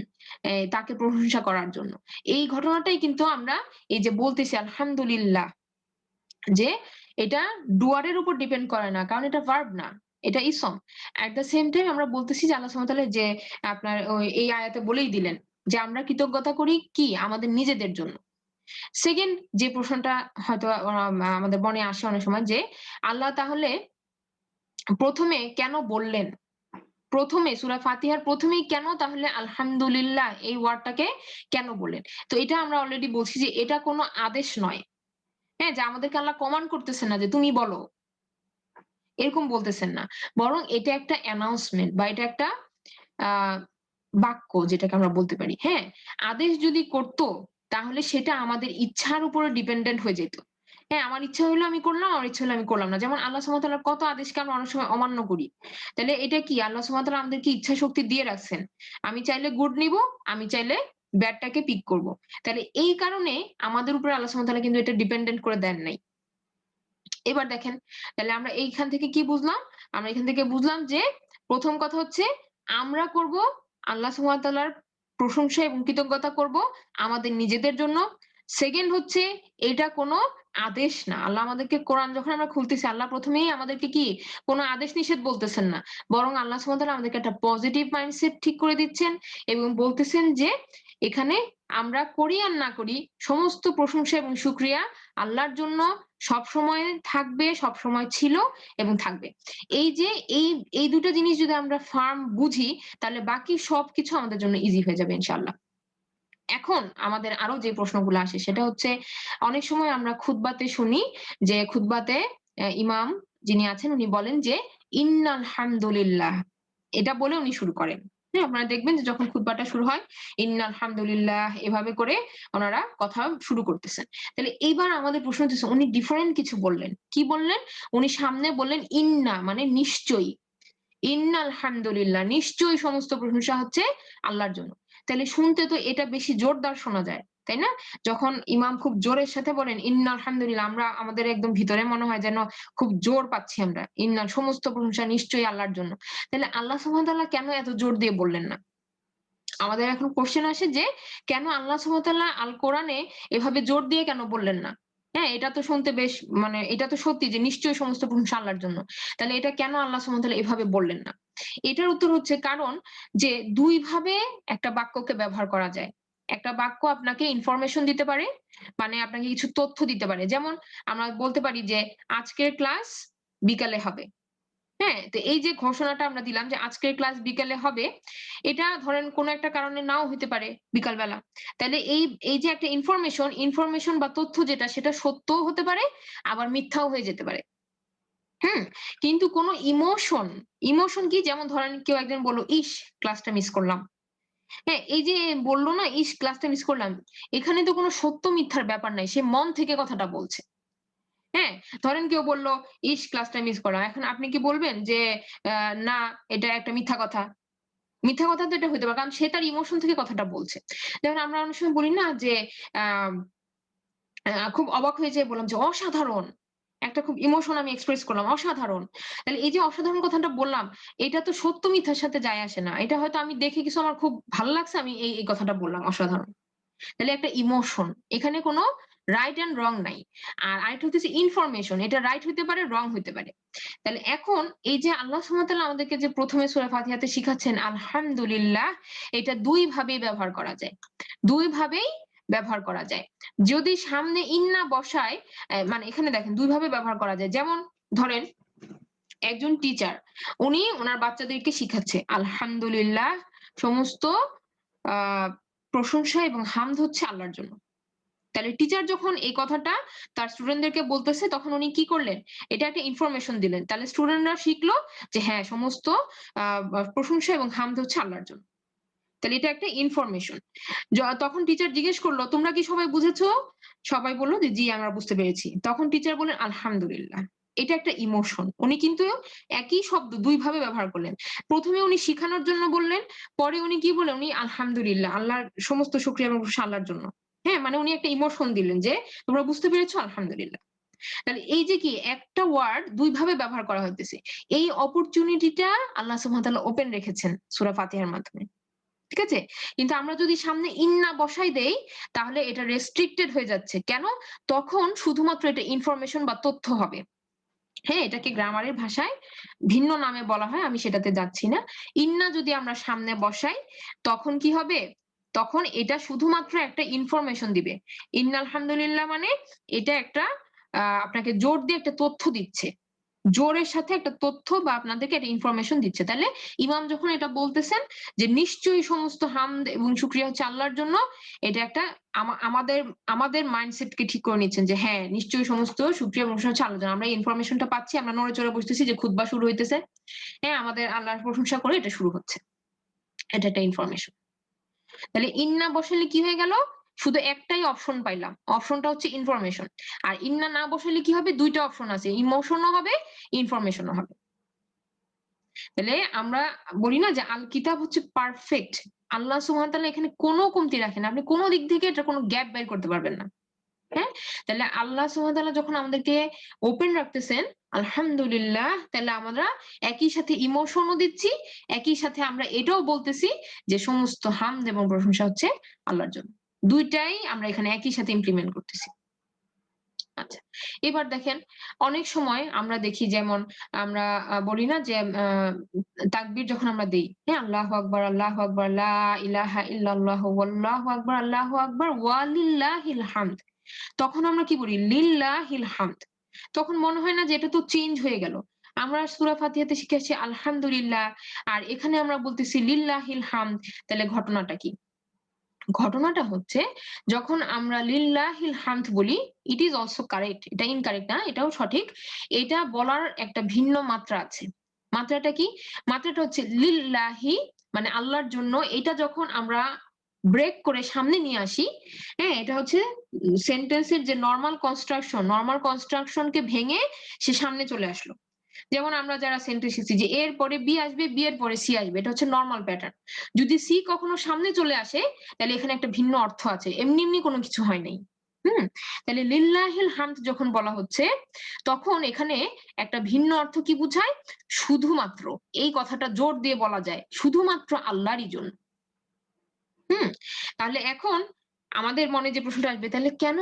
তাকে প্রশংসা করার জন্য। এই ঘটনাটাই কিন্তু আমরা এই যে বলতেছি আলহামদুলিল্লাহ, যে এটা ডুয়ার এর উপর ডিপেন্ড করে না। কারণ এটা ভার্ব না। এটা ইসম। এট দ্যা সেম টাইম আমরা বলতেছি যে আল্লাহ সুবহানাহু ওয়া তাআলা যে আপনার এই আয়াতে বলেই দিলেন যে আমরা কৃতজ্ঞতা করি কি? আমাদের নিজেদের জন্য। সেকেন্ড যে প্রশ্নটা হয়তো আমাদের মনে আসে অনেক সময় যে আল্লাহ তাহলে ১ম এ কেন বললেন? ১ম এ সূরা ফাতিহার ১ম এই কেন তাহলে আলহামদুলিল্লাহ এই ওয়ার্ডটাকে কেন বললেন? তো এটা আমরা অলরেডি বলছি যে এটা কোন আদেশ নয়। হ্যাঁ? যে আমাদেরকে আল্লাহ কমান্ড করতেছেন না যে তুমি বলো। এরকম বলতেছেন না। বরং এটা একটা অ্যানাউন্সমেন্ট বা এটা একটা আ বাক্য যেটাকে আমরা বলতে পারি। হ্যাঁ? আদেশ যদি করত, তাহলে সেটা আমাদের ইচ্ছার উপরে ডিপেন্ডেন্ট হয়ে যেত। হ্যাঁ, আমার ইচ্ছা হইলো আমি করলাম, আমার ইচ্ছা হইলো আমি করলাম না। যেমন আল্লাহ সুবহানাহু ওয়া তাআলার কত আদেশকে আমরা অনেক সময় অমান্য করি। তাইলে এটা কি আল্লাহ সুবহানাহু ওয়া তাআলা আমাদেরকে ইচ্ছা শক্তি দিয়ে রাখছেন। আমি চাইলে গুড নিবো, আমি চাইলে ব্যাডটাকে পিক করব। তাহলে এই কারণে আমাদের উপরে আল্লাহ সুবহানাহু ওয়া তাআলা কিন্তু এটা ডিপেন্ডেন্ট করে দেন নাই। এবার দেখেন, তাহলে আমরা এইখান থেকে কি বুঝলাম? আমরা এখান থেকে বুঝলাম যে ১ম কথা হচ্ছে আমরা করব আল্লাহ সুবহানাহু ওয়া তাআলার প্রশংসা এবং কৃতজ্ঞতা করব আমাদের নিজেদের জন্য। সেকেন্ড হচ্ছে এটা কোন আদেশ না। আল্লাহ আমাদেরকে কোরআন যখন আমরা খুলতেছি, আল্লাহ ১ম এই আমাদেরকে কি কোন আদেশ নিষেধ বলতেছেন না। বরং আল্লাহ সুবহানাহু ওয়া তাআলা আমাদেরকে একটা পজিটিভ মাইন্ডসেট ঠিক করে দিচ্ছেন এবং বলতেছেন যে এখানে আমরা করি আর না করি সমস্ত প্রশংসা এবং শুকরিয়া আল্লাহর জন্য সবসময় থাকবে, সবসময় ছিল এবং থাকবে। এই যে এই, এই ২ টা জিনিস যদি আমরা ফার্ম বুঝি, তাহলে বাকি সবকিছু আমাদের জন্য ইজি হয়ে যাবে ইনশাআল্লাহ। এখন আমাদের আরো যে প্রশ্নগুলো আসে সেটা হচ্ছে অনেক সময় আমরা খুতবাতে শুনি যে খুতবাতে ইমাম যিনি আছেন উনি বলেন যে ইন্নাল হামদুলিল্লাহ। এটা বলে উনি শুরু করেন। হ্যাঁ? আপনারা দেখবেন যে যখন খুতবাটা শুরু হয় ইন্নাল হামদুলিল্লাহ এভাবে করে ওনারা কথা শুরু করতেছেন। তাহলে এইবার আমাদের প্রশ্ন হচ্ছে উনি ডিফারেন্ট কিছু বললেন। কি বললেন? উনি সামনে বললেন ইন্না মানে নিশ্চয়ই। ইন্নাল হামদুলিল্লাহ নিশ্চয়ই সমস্ত প্রশংসা হচ্ছে আল্লাহর জন্য। তাইলে শুনতে তো এটা বেশি জোরদার শোনা যায়। তাই না? যখন ইমাম খুব জোরের সাথে বলেন ইন্নাল হামদুলিল্লাহ আমরা আমাদের একদম ভিতরে মনে হয় যেন খুব জোর পাচ্ছি আমরা। ইন্নাল সমস্ত প্রশংসা নিশ্চয়ই আল্লাহর জন্য। তাহলে আল্লাহ সুবহানাহু ওয়া তাআলা কেন এত জোর দিয়ে বললেন না? আমাদের এখন কোয়েশ্চেন আসে যে কেন আল্লাহ সুবহানাহু ওয়া তাআলা আল কোরআনে এভাবে জোর দিয়ে কেন বললেন না? হ্যাঁ, এটা তো শুনতে বেশ মানে এটা তো সত্যি যে নিশ্চয়ই সমস্ত প্রশংসা আল্লাহর জন্য। তাহলে এটা কেন আল্লাহ সুবহানাহু ওয়া তাআলা এভাবে বললেন না? এটার উত্তর হচ্ছে কারণ যে ২ ভাবে একটা বাক্যকে ব্যবহার করা যায়। একটা বাক্য আপনাকে ইনফরমেশন দিতে পারে, মানে আপনাকে কিছু তথ্য দিতে পারে। যেমন আমরা বলতে পারি যে আজকের ক্লাস বিকালে হবে। হ্যাঁ? তো এই যে ঘোষণাটা আমরা দিলাম যে আজকের ক্লাস বিকালে হবে, এটা ধরেন কোন একটা কারণে নাও হইতে পারে বিকালবেলা। তাইলে এই যে একটা ইনফরমেশন বা তথ্য যেটা সেটা সত্যও হতে পারে, আবার মিথ্যাও হয়ে যেতে পারে। হুম? কিন্তু কোন ইমোশন কি? যেমন ধরেন কেউ একজন বলল, "ইস! ক্লাসটা মিস করলাম।" হ্যাঁ? এই যে বলল না, "ইস! ক্লাসটা মিস করলাম।" এখানে তো কোন সত্য মিথ্যার ব্যাপার নাই। সে মন থেকে কথাটা বলছে। হ্যাঁ? ধরেন কেউ বলল, "ইস! ক্লাসটা মিস করলাম।" এখন আপনি কি বলবেন যে, আ "না, এটা একটা মিথ্যা কথা।" মিথ্যা কথা তো এটা হইতে পারে। কারণ সে তার ইমোশন থেকে কথাটা বলছে। যেমন আমরা অনেক সময় বলি না যে, আ খুব অবাক হয়ে যেয়ে বললাম যে, "অসাধারণ!" একটা খুব ইমোশন আমি এক্সপ্রেস করলাম, "অসাধারণ!" তাহলে এই যে অসাধারণ কথাটা বললাম, এটা তো সত্য মিথ্যার সাথে যায় আসে না। এটা হয়তো আমি দেখে কিছু আমার খুব ভাল লাগছে, আমি এই কথাটা বললাম, "অসাধারণ।" তাহলে একটা ইমোশন, এখানে কোনো রাইট এন্ড রং নাই। আর আরেকটা হচ্ছে ইনফরমেশন, এটা রাইট হইতে পারে, রং হইতে পারে। তাহলে এখন এই যে আল্লাহ সুবহানাহু ওয়া তাআলা আমাদেরকে যে প্রথমে সূরা ফাতিহাতে শিখাচ্ছেন আলহামদুলিল্লাহ, এটা দুই ভাবেই ব্যবহার করা যায়। দুই ভাবেই ব্যবহার করা যায়। যদি সামনে ইন্না বসায়, মানে এখানে দেখেন দুই ভাবে ব্যবহার করা যায়। যেমন ধরেন একজন টিচার, উনি ওনার বাচ্চাদেরকে শিখাচ্ছে আলহামদুলিল্লাহ, সমস্ত প্রশংসা এবং হামদ হচ্ছে আল্লাহর জন্য। তাহলে টিচার যখন এই কথাটা তার স্টুডেন্টদেরকে বলতেছে, তখন উনি কি করলেন? এটা একটা ইনফরমেশন দিলেন। তাহলে স্টুডেন্টরা শিখলো যে হ্যাঁ, সমস্ত প্রশংসা এবং হামদ হচ্ছে আল্লাহর জন্য। তাহলে এটা একটা ইনফরমেশন। তখন টিচার জিজ্ঞেস করলো, "তোমরা কি সবাই বুঝেছো?" সবাই বলল যে, "জি, আমরা বুঝতে পেরেছি।" তখন টিচার বললেন, "আলহামদুলিল্লাহ।" এটা একটা ইমোশন। উনি কিন্তু একই শব্দ ২ ভাবে ব্যবহার করলেন। ১ম এ উনি শিখানোর জন্য বললেন, পরে উনি কি বললেন? উনি আলহামদুলিল্লাহ, আল্লাহর সমস্ত শুকরিয়া এবং প্রশংসা আল্লাহর জন্য। হ্যাঁ? মানে উনি একটা ইমোশন দিলেন যে, "তোমরা বুঝতে পেরেছো? আলহামদুলিল্লাহ।" তাহলে এই যে কি একটা ওয়ার্ড ২ ভাবে ব্যবহার করা হইতেছে। এই অপরচুনিটিটা আল্লাহ সুবহানাহু ওয়া তাআলা ওপেন রেখেছেন সূরা ফাতিহার মাধ্যমে। ঠিক আছে? কিন্তু আমরা যদি সামনে ইন্না বসাই দেই, তাহলে এটা রেস্ট্রিক্টেড হয়ে যাচ্ছে। কেন? তখন শুধুমাত্র এটা ইনফরমেশন বা তথ্য হবে। হ্যাঁ, এটাকে গ্রামারের ভাষায় ভিন্ন নামে বলা হয়। আমি সেটাতে যাচ্ছি না। ইন্না যদি আমরা সামনে বসাই, তখন কি হবে? তখন এটা শুধুমাত্র একটা ইনফরমেশন দিবে। ইন্নাল হামদুলিল্লাহ মানে এটা একটা আপনাকে জোর দিয়ে একটা তথ্য দিচ্ছে। জোরের সাথে একটা তথ্য বা আপনাদেরকে একটা ইনফরমেশন দিচ্ছে। তাহলে ইমাম যখন এটা বলতেছেন যে নিশ্চয়ই সমস্ত হামদ এবং শুকরিয়া হচ্ছে আল্লাহর জন্য, এটা একটা আমাদের মাইন্ডসেটকে ঠিক করে নিচ্ছেন যে হ্যাঁ, নিশ্চয়ই সমস্ত শুকরিয়া এবং প্রশংসা হচ্ছে আল্লাহর জন্য। আমরা এই ইনফরমেশনটা পাচ্ছি, আমরা নড়ে চড়ে বসতেছি যে খুতবা শুরু হইতেছে। হ্যাঁ, আমাদের আল্লাহর প্রশংসা করে এটা শুরু হচ্ছে। এটা একটা ইনফরমেশন। তাহলে ইন্না বসালে কি হয়ে গেল? শুধু একটাই অপশন পাইলাম। অপশনটা হচ্ছে ইনফরমেশন। আর ইন্না না বসালে কি হবে? ২ টা অপশন আছে। ইমোশনও হবে, ইনফরমেশনও হবে। তাহলে আমরা বলি না যে আল কিতাব হচ্ছে পারফেক্ট। আল্লাহ সুবহানাহু ওয়া তাআলা এখানে কোনো কমতি রাখেন না। আপনি কোন দিক থেকে এটার কোন গ্যাপ বের করতে পারবেন না। হ্যাঁ? তাহলে আল্লাহ সুবহানাহু ওয়া তাআলা যখন আমাদেরকে ওপেন রাখতেছেন, আলহামদুলিল্লাহ, তাহলে আমরা একই সাথে ইমোশনও দিচ্ছি, একই সাথে আমরা এটাও বলতেছি যে সমস্ত হামদ এবং প্রশংসা হচ্ছে আল্লাহর জন্য। ২ টাই আমরা এখানে একই সাথে ইমপ্লিমেন্ট করতেছি। আচ্ছা। এবার দেখেন অনেক সময় আমরা দেখি, যেমন আমরা বলি না যে তাকবীর যখন আমরা দেই, হ্যাঁ? আল্লাহু আকবার, আল্লাহু আকবার, লা ইলাহা ইল্লাল্লাহু ওয়াল্লাহু আকবার, আল্লাহু আকবার ওয়া লিল্লাহিল হামদ। তখন আমরা কি বলি? লিল্লাহিল হামদ। তখন মনে হয় না যে এটা তো চেঞ্জ হয়ে গেল। আমরা সূরা ফাতিহাতে শিখেছি আলহামদুলিল্লাহ, আর এখানে আমরা বলতেছি লিল্লাহিল হামদ। তাহলে ঘটনাটা কি? ঘটনাটা হচ্ছে, যখন আমরা লিল্লাহিল হামদ বলি, ইট ইস অলসো কারেক্ট। এটা ইনকারেক্ট না, এটাও সঠিক। এটা বলার একটা ভিন্ন মাত্রা আছে। মাত্রাটা কি? মাত্রাটা হচ্ছে লিল্লাহি, মানে আল্লাহর জন্য। এটা যখন আমরা ব্রেক করে সামনে নিয়ে আসি, হ্যাঁ? এটা হচ্ছে সেন্টেন্সের যে নরমাল কনস্ট্রাকশন কে ভেঙে সে সামনে চলে আসলো। যেমন আমরা যারা সেন্টেন্স শিখছি যে এর পরে বি আসবে, বি এর পরে সি আসবে। এটা হচ্ছে নরমাল প্যাটার্ন। যদি সি কখনো সামনে চলে আসে, তাহলে এখানে একটা ভিন্ন অর্থ আছে। এমনি কোনো কিছু হয় নাই। হুম? তাহলে লিল্লাহিল হামদ যখন বলা হচ্ছে, তখন এখানে একটা ভিন্ন অর্থ কি বুঝায়? শুধুমাত্র, এই কথাটা জোর দিয়ে বলা যায়, শুধুমাত্র আল্লাহরই জন্য। হুম? তাহলে এখন আমাদের মনে যে প্রশ্নটা আসবে, তাহলে কেন?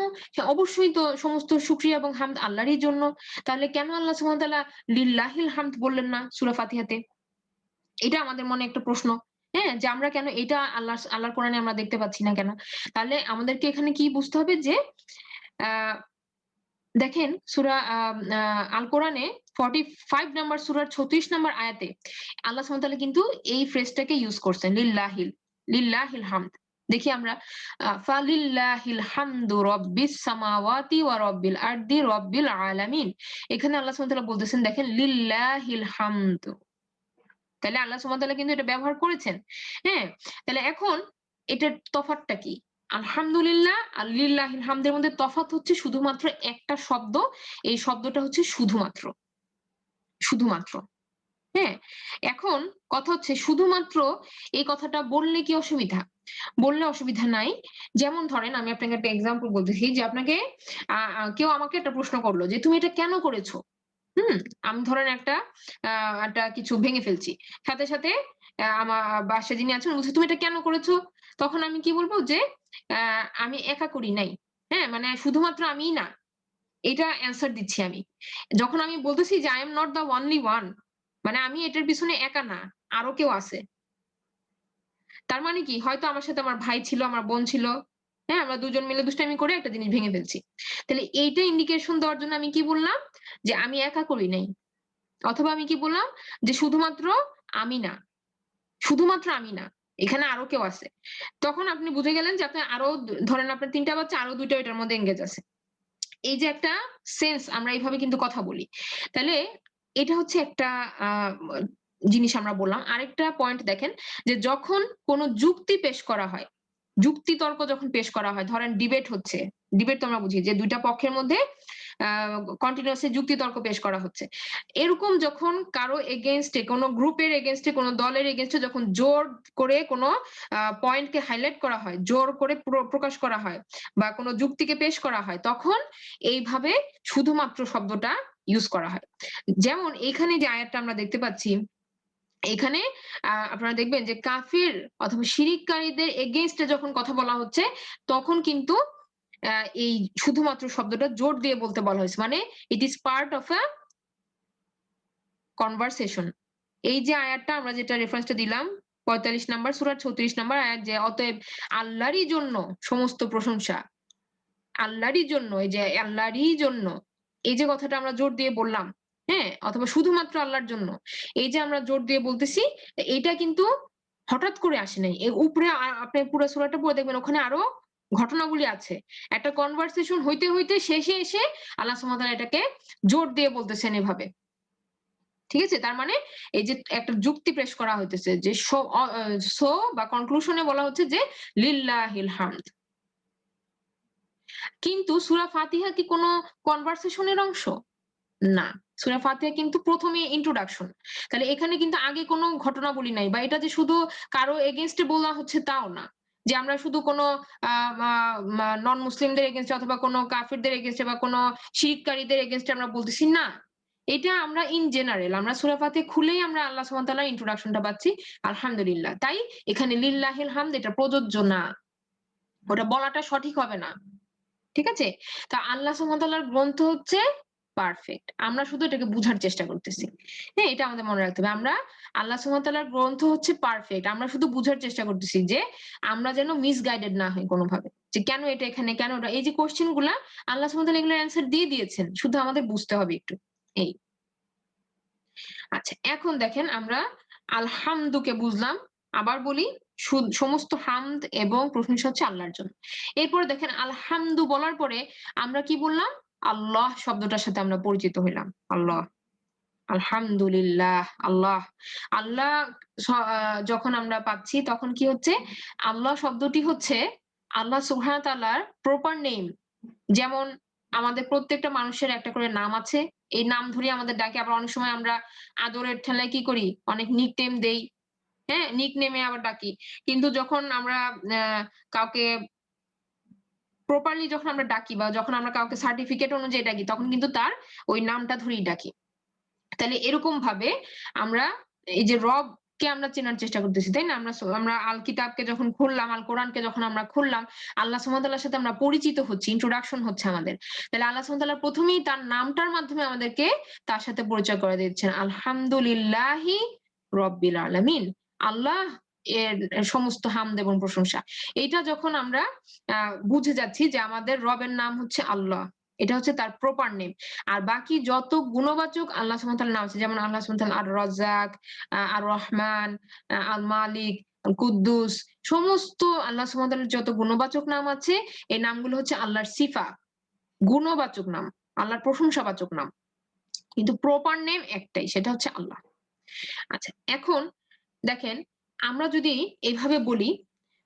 অবশ্যই তো সমস্ত শুকরিয়া এবং হামদ আল্লাহরই জন্য। তাহলে কেন আল্লাহ সুবহানাহু ওয়া তাআলা লিল্লাহিল হামদ বললেন না সূরা ফাতিহাতে? এটা আমাদের মনে একটা প্রশ্ন। হ্যাঁ? যে আমরা কেন এটা আল্লাহর কোরআনে আমরা দেখতে পাচ্ছি না কেন? তাহলে আমাদেরকে এখানে কি বুঝতে হবে যে আ দেখেন সূরা আ আল কোরআনে 45 নাম্বার সূরার 36 নাম্বার আয়াতে আল্লাহ সুবহানাহু ওয়া তাআলা কিন্তু এই ফ্রেজটাকে ইউস করছেন, লিল্লাহিল হামদ। দেখি আমরা ফালিল্লাহিল হামদু রাব্বিস সামাওয়াতি ওয়া রাব্বিল আরদি রাব্বিল আলামিন। এখানে আল্লাহ সুবহানাহু ওয়া তাআলা বলতেছেন, দেখেন লিল্লাহিল হামদু। তাইলে আল্লাহ সুবহানাহু ওয়া তাআলা কিন্তু এটা ব্যবহার করেছেন। হ্যাঁ? তাহলে এখন এটার তফাৎটা কি? আলহামদুলিল্লাহ আর লিল্লাহিল হামদের মধ্যে তফাৎ হচ্ছে শুধুমাত্র একটা শব্দ। এই শব্দটা হচ্ছে শুধুমাত্র। শুধুমাত্র। হ্যাঁ? এখন কথা হচ্ছে শুধুমাত্র এই কথাটা বললে কি অসুবিধা? বললে অসুবিধা নাই। যেমন ধরেন আমি আপনাকে একটা এক্সাম্পল বলতেছি যে আপনাকে আ আ কেউ আমাকে একটা প্রশ্ন করল যে, "তুমি এটা কেন করেছো?" হুম? আমি ধরেন একটা কিছু ভেঙে ফেলছি। সাথে আমার বাসায় যিনি আছেন বলছে, "তুমি এটা কেন করেছো?" তখন আমি কি বলবো যে আমি একা করি নাই। হ্যাঁ? মানে শুধুমাত্র আমিই না। এটা অ্যান্সার দিচ্ছি আমি। যখন আমি বলতেছি যে I am not the only one, মানে আমি এটার পিছনে একা না, আরো কেউ আছে। তার মানে কি? হয়তো আমার সাথে আমার ভাই ছিল, আমার বোন ছিল। হ্যাঁ? আমরা ২ জন মিলে দুষ্টামি করে একটা জিনিস ভেঙে ফেলছি। তাহলে এইটা ইন্ডিকেশন দেওয়ার জন্য আমি কি বললাম? যে আমি একা করি নাই। অথবা আমি কি বললাম? যে শুধুমাত্র আমি না, শুধুমাত্র আমি না। এখানে আরো কেউ আছে। তখন আপনি বুঝে গেলেন যে আপনার আরো ধরেন আপনার ৩ টা বাচ্চা, আরো ২ টা এটার মধ্যে এনগেজ আছে। এই যে একটা সেন্স, আমরা এইভাবে কিন্তু কথা বলি। তাহলে এটা হচ্ছে একটা আ জিনিস আমরা বললাম। আরেকটা পয়েন্ট দেখেন যে যখন কোন যুক্তি পেশ করা হয়, যুক্তিতর্ক যখন পেশ করা হয়, ধরেন ডিবেট হচ্ছে। ডিবেট তো আমরা বুঝি যে ২ টা পক্ষের মধ্যে আ কন্টিনিউয়াসলি যুক্তিতর্ক পেশ করা হচ্ছে। এরকম যখন কারো এগেইনস্ট এ, কোন গ্রুপের এগেইনস্ট এ, কোন দলের এগেইনস্ট এ যখন জোর করে কোন পয়েন্টকে হাইলাইট করা হয়, জোর করে প্রকাশ করা হয় বা কোন যুক্তিকে পেশ করা হয়, তখন এইভাবে শুধুমাত্র শব্দটা ইউজ করা হয়। যেমন এখানে যে আয়াতটা আমরা দেখতে পাচ্ছি, এখানে আপনারা দেখবেন যে কাফির অথবা শিরিককারীদের এগেইনস্ট এ যখন কথা বলা হচ্ছে, তখন কিন্তু আ এই শুধুমাত্র শব্দটা জোর দিয়ে বলতে বলা হয়েছে। মানে ইট ইস পার্ট ওফ আ কনভারসেশন। এই যে আয়াতটা আমরা যেটা রেফারেন্সটা দিলাম ৪৫ নাম্বার সূরার ৩৬ নাম্বার আয়াত, যে অতএব আল্লাহরই জন্য সমস্ত প্রশংসা। আল্লাহরই জন্য, এই যে আল্লাহরই জন্য, এই যে কথাটা আমরা জোর দিয়ে বললাম, হ্যাঁ? অথবা শুধুমাত্র আল্লাহর জন্য। এই যে আমরা জোর দিয়ে বলতেছি, এইটা কিন্তু হঠাৎ করে আসে নাই। উপরে আপনি পুরা সূরাটা পড়ে দেখবেন ওখানে আরো ঘটনাবলী আছে। একটা কনভারসেশন হইতে, হইতে শেষে এসে আল্লাহ সুবহানাহু ওয়া তাআলা এটাকে জোর দিয়ে বলতেছেন এভাবে। ঠিক আছে? তার মানে এই যে একটা যুক্তি পেশ করা হইতেছে যে সো বা কনক্লুশন এ বলা হচ্ছে যে লিল্লাহিল হামদ। কিন্তু সূরা ফাতিহা কি কোন কনভারসেশন এর অংশ? না। সূরা ফাতিহা কিন্তু ১ম এ ইন্ট্রোডাকশন। তাহলে এখানে কিন্তু আগে কোন ঘটনাবলী নাই বা এটা যে শুধু কারো এগেইনস্ট এ বলা হচ্ছে তাও না। যে আমরা শুধু কোন আ মা মা নন মুসলিমদের এগেইনস্ট এ অথবা কোন কাফিরদের এগেইনস্ট এ বা কোন শিরককারীদের এগেইনস্ট এ আমরা বলতেছি না। এটা আমরা ইন জেনারেল, আমরা সূরা ফাতিহা খুলেই আমরা আল্লাহ সুবহানাহু ওয়া তাআলার ইন্ট্রোডাকশনটা পাচ্ছি। আলহামদুলিল্লাহ। তাই এখানে লিল্লাহিল হামদ এটা প্রযোজ্য না। ওটা বলাটা সঠিক হবে না। ঠিক আছে? তা আল্লাহ সুবহানাহু ওয়া তাআলার গ্রন্থ হচ্ছে পারফেক্ট। আমরা শুধু এটাকে বুঝার চেষ্টা করতেছি। হ্যাঁ? এটা আমাদের মনে রাখতে হবে। আমরা আল্লাহ সুবহানাহু ওয়া তাআলার গ্রন্থ হচ্ছে পারফেক্ট। আমরা শুধু বুঝার চেষ্টা করতেছি যে আমরা যেন মিসগাইডেড না হই কোনভাবে। যে কেন এটা এখানে, কেন ওটা? এই যে কোয়েশ্চেন গুলা আল্লাহ সুবহানাহু ওয়া তাআলা এগুলোর অ্যান্সার দিয়ে দিয়েছেন। শুধু আমাদের বুঝতে হবে একটু। এই। আচ্ছা, এখন দেখেন আমরা আলহামদুকে বুঝলাম। আবার বলি, সমস্ত হামদ এবং প্রশংসা হচ্ছে আল্লাহর জন্য। এরপরে দেখেন আলহামদু বলার পরে আমরা কি বললাম? আল্লাহ শব্দটার সাথে আমরা পরিচিত হইলাম। আল্লাহ। আলহামদুলিল্লাহ, আল্লাহ। আল্লাহ স আ যখন আমরা পাচ্ছি তখন কি হচ্ছে? আল্লাহ শব্দটি হচ্ছে আল্লাহ সুবহানাহু ওয়া তাআলার প্রপার নেম। যেমন আমাদের প্রত্যেকটা মানুষের একটা করে নাম আছে। এই নাম ধরেই আমাদের ডাকে। আবার অনেক সময় আমরা আদরের ঠেলায় কি করি? অনেক নিকনেম দেই। হ্যাঁ? নিকনেমে আবার ডাকি। কিন্তু যখন আমরা আ কাউকে প্রপারলি যখন আমরা ডাকি বা যখন আমরা কাউকে সার্টিফিকেট অনুযায়ী ডাকি, তখন কিন্তু তার ওই নামটা ধরেই ডাকি। তাহলে এরকম ভাবে আমরা এই যে রবকে আমরা চেনার চেষ্টা করতেছি, তাই না? আমরা আল কিতাবকে যখন খুললাম, আল কোরআনকে যখন আমরা খুললাম, আল্লাহ সুবহানাহু ওয়া তাআলার সাথে আমরা পরিচিত হচ্ছি, ইন্ট্রোডাকশন হচ্ছে আমাদের। তাহলে আল্লাহ সুবহানাহু ওয়া তাআলা ১ম এই তার নামটার মাধ্যমে আমাদেরকে তার সাথে পরিচয় করে দিচ্ছেন। আলহামদুলিল্লাহি রব্বিল আলামিন। আল্লাহ এর সমস্ত হামদ এবং প্রশংসা। এইটা যখন আমরা আ বুঝে যাচ্ছি যে আমাদের রবের নাম হচ্ছে আল্লাহ। এটা হচ্ছে তার প্রপার নেম। আর বাকি যত গুণবাচক আল্লাহ সুবহানাহু ওয়া তাআলার নাম আছে, যেমন আল্লাহ সুবহানাহু ওয়া তাআলা আর-রাজ্জাক, আর-রহমান, আল-মালিক, কুদ্দুস, সমস্ত আল্লাহ সুবহানাহু ওয়া তাআলার যত গুণবাচক নাম আছে, এই নামগুলো হচ্ছে আল্লাহর সিফা, গুণবাচক নাম, আল্লাহর প্রশংসাবাচক নাম। কিন্তু প্রপার নেম একটাই, সেটা হচ্ছে আল্লাহ। আচ্ছা, এখন দেখেন আমরা যদি এভাবে বলি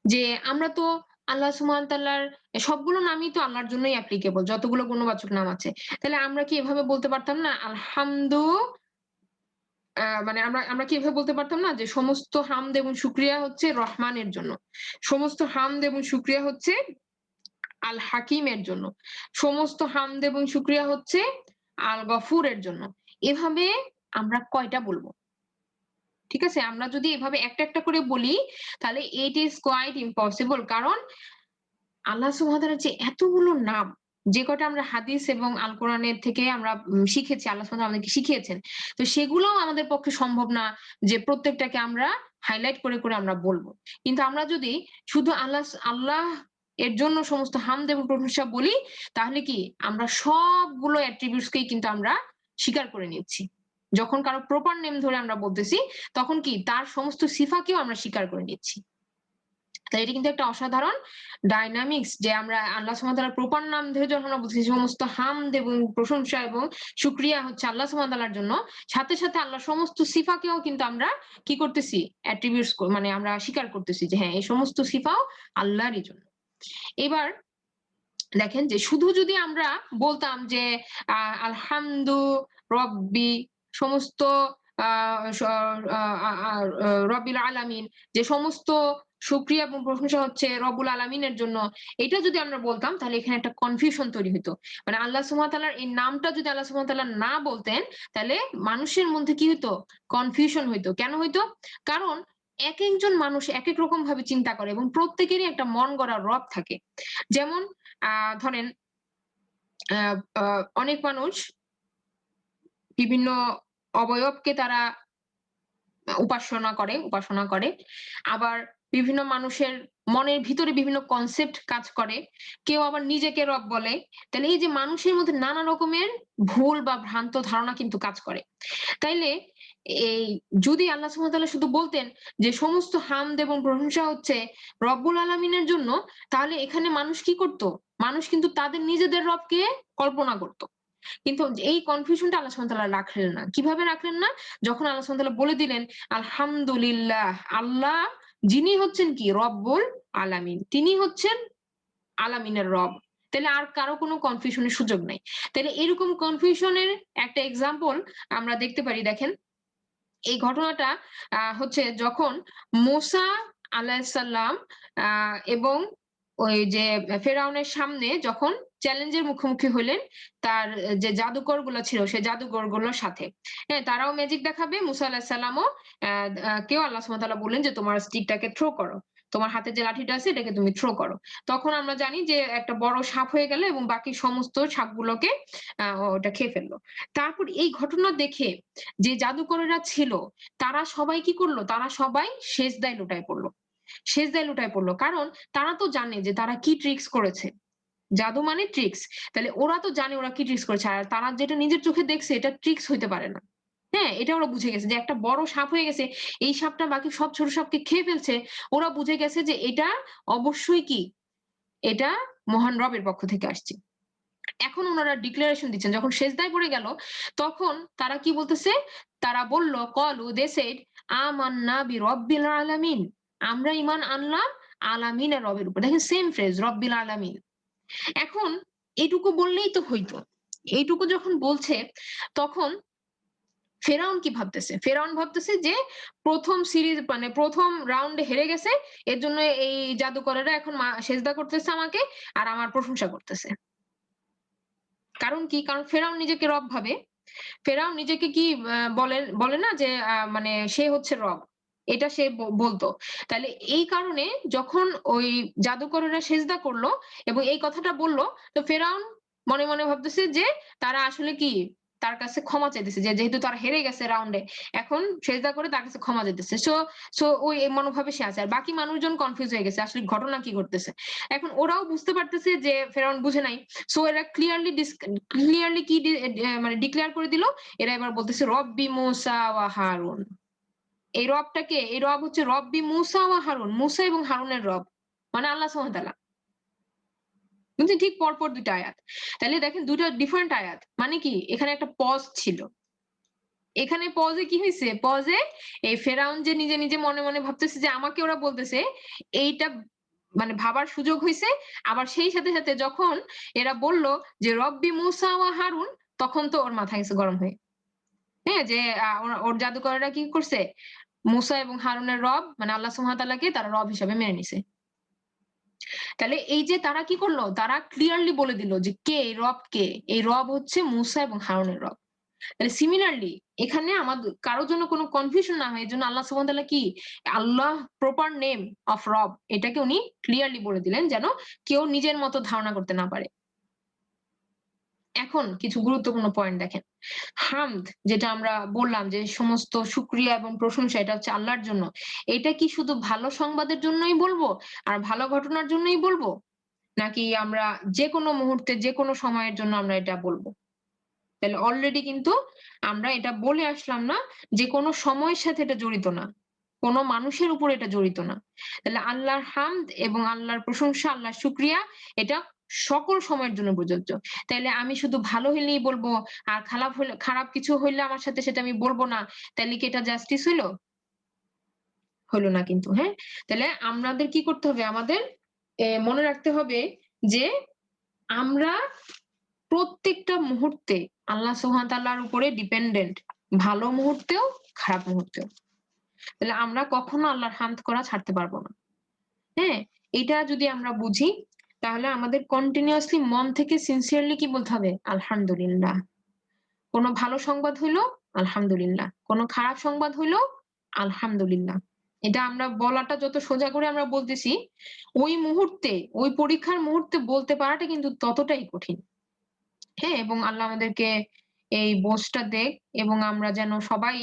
যে আমরা তো আল্লাহ সুবহানাহু ওয়া তাআলার সবগুলো নামই তো আল্লাহর জন্যই অ্যাপ্লিকেবল, যতগুলো গুণবাচক নাম আছে। তাহলে আমরা কি এভাবে বলতে পারতাম না আলহামদু মানে আমরা আমরা কি এভাবে বলতে পারতাম না যে সমস্ত হামদ এবং শুকরিয়া হচ্ছে রহমানের জন্য। সমস্ত হামদ এবং শুকরিয়া হচ্ছে আল হাকিমের জন্য। সমস্ত হামদ এবং শুকরিয়া হচ্ছে আল গফুরের জন্য। এভাবে আমরা কয়টা বলব? ঠিক আছে? আমরা যদি এভাবে একটা, একটা করে বলি তাহলে it is quite impossible কারণ আল্লাহ সুবহানাহু ওয়া তাআলার যে এতগুলো নাম, যে কয়টা আমরা হাদিস এবং আল কোরআনের থেকে আমরা শিখেছি, আল্লাহ সুবহানাহু ওয়া তাআলা আমাদেরকে শিখিয়েছেন। তো সেগুলোও আমাদের পক্ষে সম্ভব না যে প্রত্যেকটাকে আমরা হাইলাইট করে, করে আমরা বলব। কিন্তু আমরা যদি শুধু আল্লাহ এর জন্য সমস্ত হামদ এবং প্রশংসা বলি, তাহলে কি আমরা সবগুলো attributes কেই কিন্তু আমরা স্বীকার করে নিচ্ছি। যখন কারো প্রপার নেম ধরে আমরা বলতেছি, তখন কি তার সমস্ত সিফাকেও আমরা স্বীকার করে নিচ্ছি। তাই এটা কিন্তু একটা অসাধারণ ডায়নামিক্স যে আমরা আল্লাহ সুবহানাহু ওয়া তাআলার প্রপার নাম ধরে যখন আমরা বলতেছি সমস্ত হামদ এবং প্রশংসা এবং শুকরিয়া হচ্ছে আল্লাহ সুবহানাহু ওয়া তাআলার জন্য, সাথে, সাথে আল্লাহর সমস্ত সিফাকেও কিন্তু আমরা কি করতেছি? অ্যাট্রিবিউটস মানে আমরা স্বীকার করতেছি যে হ্যাঁ, এই সমস্ত সিফাও আল্লাহরই জন্য। এবার দেখেন যে শুধু যদি আমরা বলতাম যে আলহামদু রব্বি সমস্ত আ স আ আ আ রব্বিল আলামিন যে সমস্ত শুকরিয়া এবং প্রশংসা হচ্ছে রব্বুল আলামিনের জন্য। এটা যদি আমরা বলতাম তাহলে এখানে একটা কনফিউশন তৈরি হইতো। মানে আল্লাহ সুবহানাহু ওয়া তাআলার এই নামটা যদি আল্লাহ সুবহানাহু ওয়া তাআলা না বলতেন, তাহলে মানুষের মধ্যে কি হইতো? কনফিউশন হইতো। কেন হইতো? কারণ একেকজন মানুষ একেক রকম ভাবে চিন্তা করে এবং প্রত্যেকেরই একটা মন গড়া রব থাকে। যেমন আ ধরেন আ আ অনেক মানুষ বিভিন্ন অবয়বকে তারা উপাসনা করে। আবার বিভিন্ন মানুষের মনের ভিতরে বিভিন্ন কনসেপ্ট কাজ করে। কেউ আবার নিজেকে রব বলে। তাহলে এই যে মানুষের মধ্যে নানা রকমের ভুল বা ভ্রান্ত ধারণা কিন্তু কাজ করে। তাইলে এই যদি আল্লাহ সুবহানাহু ওয়া তাআলা শুধু বলতেন যে সমস্ত হামদ এবং প্রশংসা হচ্ছে রব্বুল আলামিনের জন্য, তাহলে এখানে মানুষ কি করত? মানুষ কিন্তু তাদের নিজেদের রবকে কল্পনা করত। কিন্তু এই কনফিউশনটা আল্লাহ সুবহানাহু ওয়া তাআলা রাখলেন না। কিভাবে রাখলেন না? যখন আল্লাহ সুবহানাহু ওয়া তাআলা বলে দিলেন, আলহামদুলিল্লাহ আল্লাহ যিনি হচ্ছেন কি? রব্বুল আলামিন। তিনি হচ্ছেন আলামিনের রব। তাইলে আর কারো কোনো কনফিউশন এর সুযোগ নাই। তাইলে এরকম কনফিউশন এর একটা এক্সাম্পল আমরা দেখতে পারি দেখেন। এই ঘটনাটা হচ্ছে যখন মুসা আলাইহিস সালাম আ এবং ওই যে ফেরাউনের সামনে যখন চ্যালেঞ্জের মুখোমুখি হইলেন, তার যে জাদুকরগুলো ছিল সেই জাদুকরগুলোর সাথে। হ্যাঁ, তারাও ম্যাজিক দেখাবে। মুসা আলাইহিস সালামও আ আ কেও আল্লাহ সুবহানাহু ওয়া তাআলা বললেন যে তোমার স্টিকটাকে থ্রো করো। তোমার হাতে যে লাঠিটা আছে এটাকে তুমি থ্রো করো। তখন আমরা জানি যে একটা বড় সাপ হয়ে গেল এবং বাকি সমস্ত সাপগুলোকে ওটা খেয়ে ফেলল। তারপর এই ঘটনা দেখে যে জাদুকরেরা ছিল তারা সবাই কি করলো? তারা সবাই সেজদায় লুটায় পড়ল। সেজদায় লুটায় পড়ল। কারণ তারা তো জানে যে তারা কি ট্রিকস করেছে। জাদু মানে ট্রিকস। তাহলে ওরা তো জানে ওরা কি ট্রিকস করেছে। আর তারা যেটা নিজের চোখে দেখছে এটা ট্রিকস হইতে পারে না। হ্যাঁ? এটা ওরা বুঝে গেছে যে একটা বড় সাপ হয়ে গেছে। এই সাপটা বাকি সব ছোট সাপকে খেয়ে ফেলছে। ওরা বুঝে গেছে যে এটা অবশ্যই কি? এটা মহান রবের পক্ষ থেকে আসছে। এখন উনারা ডিক্লারেশন দিচ্ছেন। যখন সেজদায় পড়ে গেল, তখন তারা কি বলতেছে? তারা বলল, কলু দে সেড, আমান্না বিরব্বিল আলামিন। আমরা ঈমান আনলাম আলামিনের রবের উপর। দেখেন সেম ফ্রেজ রব্বিল আলামিন। এখন এটুকু বললেই তো হইতো। এইটুকু যখন বলছে, তখন ফেরাউন কি ভাবতেছে? ফেরাউন ভাবতেছে যে ১ম সিরিজ মানে ১ম রাউন্ডে হেরে গেছে। এজন্য এই জাদুকরেরা এখন সেজদা করতেছে আমাকে আর আমার প্রশংসা করতেছে। কারণ কি? কারণ ফেরাউন নিজেকে রব ভাবে। ফেরাউন নিজেকে কি বলে না যে মানে সে হচ্ছে রব। এটা সে বলত। তাহলে এই কারণে যখন ওই জাদুকরেরা সেজদা করল এবং এই কথাটা বলল, তো ফেরাউন মনে, মনে ভাবতেছে যে তারা আসলে কি তার কাছে ক্ষমা চাইতেছে যে যেহেতু তারা হেরে গেছে রাউন্ডে এখন সেজদা করে তার কাছে ক্ষমা চাইতেছে। সো ওই মনোভাবে সে আছে। আর বাকি মানুষজন কনফিউজ হয়ে গেছে আসলে ঘটনা কি ঘটতেছে। এখন ওরাও বুঝতে পারতেছে যে ফেরাউন বুঝে নাই। সো এরা ক্লিয়ারলি কি মানে ডিক্লেয়ার করে দিল, এরা এবার বলতেছে রব্বি মুসা ওয়া হারুন। এই রবটা কে? এই রব হচ্ছে রব্বি মুসা ওয়া হারুন। মুসা এবং হারুনের রব। মানে আল্লাহ সুবহানাহু ওয়া তাআলা। বুঝছেন? ঠিক পরপর ২ টা আয়াত। তাইলে দেখেন ২ টা ডিফারেন্ট আয়াত। মানে কি? এখানে একটা পজ ছিল। এখানে পজে কি হইছে? পজে এই ফেরাউন যে নিজে, নিজে মনে, মনে ভাবতেছে যে আমাকে ওরা বলতেছে, এইটা মানে ভাবার সুযোগ হইছে। আবার সেই সাথে, সাথে যখন এরা বলল যে রব্বি মুসা ওয়া হারুন, তখন তো ওর মাথা গেছে গরম হয়ে। হ্যাঁ? যে ওর জাদুকরেরা কি করছে? মুসা এবং হারুনের রব মানে আল্লাহ সুবহানাহু ওয়া তাআলাকে তারা রব হিসাবে মেনে নিছে। তাহলে এই যে তারা কি করলো? তারা ক্লিয়ারলি বলে দিল যে কে এই রব কে? এই রব হচ্ছে মুসা এবং হারুনের রব। তাহলে সিমিলারলি এখানে আমাদের কারোর জন্য কোনো কনফিউশন না হয় এজন্য আল্লাহ সুবহানাহু ওয়া তাআলা কি আল্লাহ প্রপার নেম অফ রব এটাকে উনি ক্লিয়ারলি বলে দিলেন যেন কেউ নিজের মতো ধারণা করতে না পারে। এখন কিছু গুরুত্বপূর্ণ পয়েন্ট দেখেন। হামদ যেটা আমরা বললাম যে সমস্ত শুকরিয়া এবং প্রশংসা এটা হচ্ছে আল্লাহর জন্য। এটা কি শুধু ভালো সংবাদের জন্যই বলবো? আর ভালো ঘটনার জন্যই বলবো? নাকি আমরা যেকোনো মুহূর্তে যেকোনো সময়ের জন্য আমরা এটা বলব? তাহলে অলরেডি কিন্তু আমরা এটা বলে আসলাম না যে কোনো সময়ের সাথে এটা জড়িত না। কোনো মানুষের উপর এটা জড়িত না। তাহলে আল্লাহর হামদ এবং আল্লাহর প্রশংসা, আল্লাহর শুকরিয়া এটা সকল সময়ের জন্য প্রযোজ্য। তাইলে আমি শুধু ভালো হইলেই বলব আর খারাপ কিছু হইলে আমার সাথে সেটা আমি বলব না। তাইলে কি এটা জাস্টিস হইল? হইল না কিন্তু, হ্যাঁ? তাইলে আমাদের কি করতে হবে? আমাদের মনে রাখতে হবে যে আমরা প্রত্যেকটা মুহূর্তে আল্লাহ সুবহান তাআলার উপরে ডিপেন্ডেন্ট। ভালো মুহূর্তেও, খারাপ মুহূর্তেও। তাহলে আমরা কখনো আল্লাহর হামদ করা ছাড়তে পারব না। হ্যাঁ? এটা যদি আমরা বুঝি তাহলে আমাদের কন্টিনিউয়াসলি মন থেকে সিনসিয়ারলি কি বলতে হবে? আলহামদুলিল্লাহ। কোন ভালো সংবাদ হইলো, আলহামদুলিল্লাহ। কোন খারাপ সংবাদ হইলো, আলহামদুলিল্লাহ। এটা আমরা বলাটা যত সোজা করে আমরা বলতেছি, ওই মুহূর্তে, ওই পরীক্ষার মুহূর্তে বলতে পারাটা কিন্তু ততটাই কঠিন। হ্যাঁ? এবং আল্লাহ আমাদেরকে এই বোঝটা দেক এবং আমরা যেন সবাই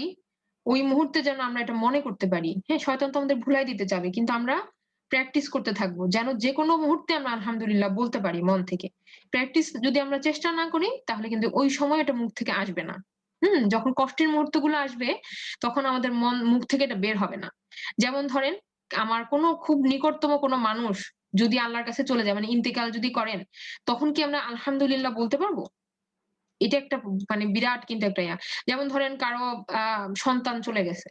ওই মুহূর্তে যেন আমরা এটা মনে করতে পারি। হ্যাঁ? শয়তান তো আমাদের ভুলাই দিতে চাবে। কিন্তু আমরা প্র্যাকটিস করতে থাকবো। যেন যেকোনো মুহূর্তে আমরা আলহামদুলিল্লাহ বলতে পারি মন থেকে। প্র্যাকটিস যদি আমরা চেষ্টা না করি তাহলে কিন্তু ওই সময় এটা মুখ থেকে আসবে না। যখন কষ্টের মুহূর্তগুলো আসবে তখন আমাদের মুখ থেকে এটা বের হবে না। যেমন ধরেন আমার কোনো খুব নিকটতম কোনো মানুষ যদি আল্লাহর কাছে চলে যায় মানে ইন্তেকাল যদি করেন, তখন কি আমরা আলহামদুলিল্লাহ বলতে পারব? এটা একটা মানে বিরাট কিন্তু একটা যেমন ধরেন কারো আ সন্তান চলে গেছে।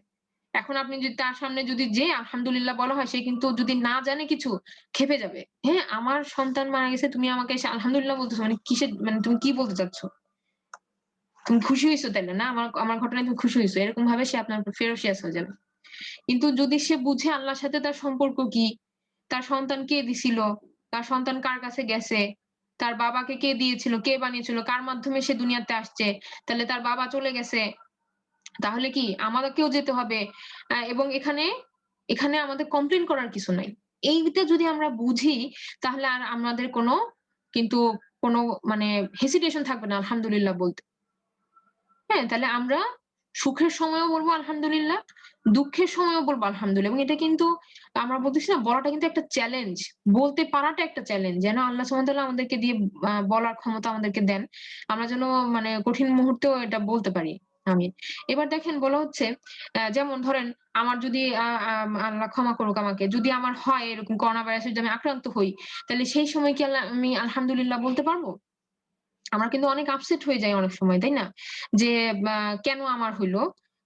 এখন আপনি যদি তার সামনে যদি যেয়ে আলহামদুলিল্লাহ বলা হয়, সে কিন্তু যদি না জানে কিছু ক্ষেপে যাবে। হ্যাঁ, আমার সন্তান মারা গেছে তুমি আমাকে এসে আলহামদুলিল্লাহ বলতেছো মানে কিসের মানে তুমি কি বলতে চাচ্ছ? তুমি খুশি হইছো তাইলে না? আমার আমার ঘটনায় তুমি খুশি হইছো। এরকম ভাবে সে আপনার উপর ফেরোসিয়াস হয়ে যাবে। কিন্তু যদি সে বুঝে আল্লাহর সাথে তার সম্পর্ক কি, তার সন্তান কে দিছিল, তার সন্তান কার কাছে গেছে, তার বাবাকে কে দিয়েছিল, কে বানিয়েছিল, কার মাধ্যমে সে দুনিয়াতে আসছে, তাহলে তার বাবা চলে গেছে। তাহলে কি আমাদেরকেও যেতে হবে। এবং এখানে আমাদের কমপ্লেইন করার কিছু নাই। এইটা যদি আমরা বুঝি তাহলে আর আমাদের কিন্তু কোনো মানে হেসিটেশন থাকবে না আলহামদুলিল্লাহ বলতে। হ্যাঁ? তাহলে আমরা সুখের সময়েও বলব আলহামদুলিল্লাহ, দুঃখের সময়েও বলব আলহামদুলিল্লাহ এবং এটা কিন্তু আমরা বলতেছি না বলাটা কিন্তু একটা চ্যালেঞ্জ। বলতে পারাটা একটা চ্যালেঞ্জ। যেন আল্লাহ সুবহানাহু ওয়া তাআলা আমাদেরকে দিয়ে বলার ক্ষমতা আমাদেরকে দেন। আমরা যেন মানে কঠিন মুহূর্তেও এটা বলতে পারি। আমিন। এবার দেখেন বলা হচ্ছে যেমন ধরেন আমার যদি আ আম আল্লাহ ক্ষমা করুক আমাকে। যদি আমার হয় এরকম করোনা ভাইরাসে যদি আমি আক্রান্ত হই, তাহলে সেই সময় কি আমি আলহামদুলিল্লাহ বলতে পারব? আমরা কিন্তু অনেক আপসেট হয়ে যাই অনেক সময়, তাই না? যে আ কেন আমার হইলো?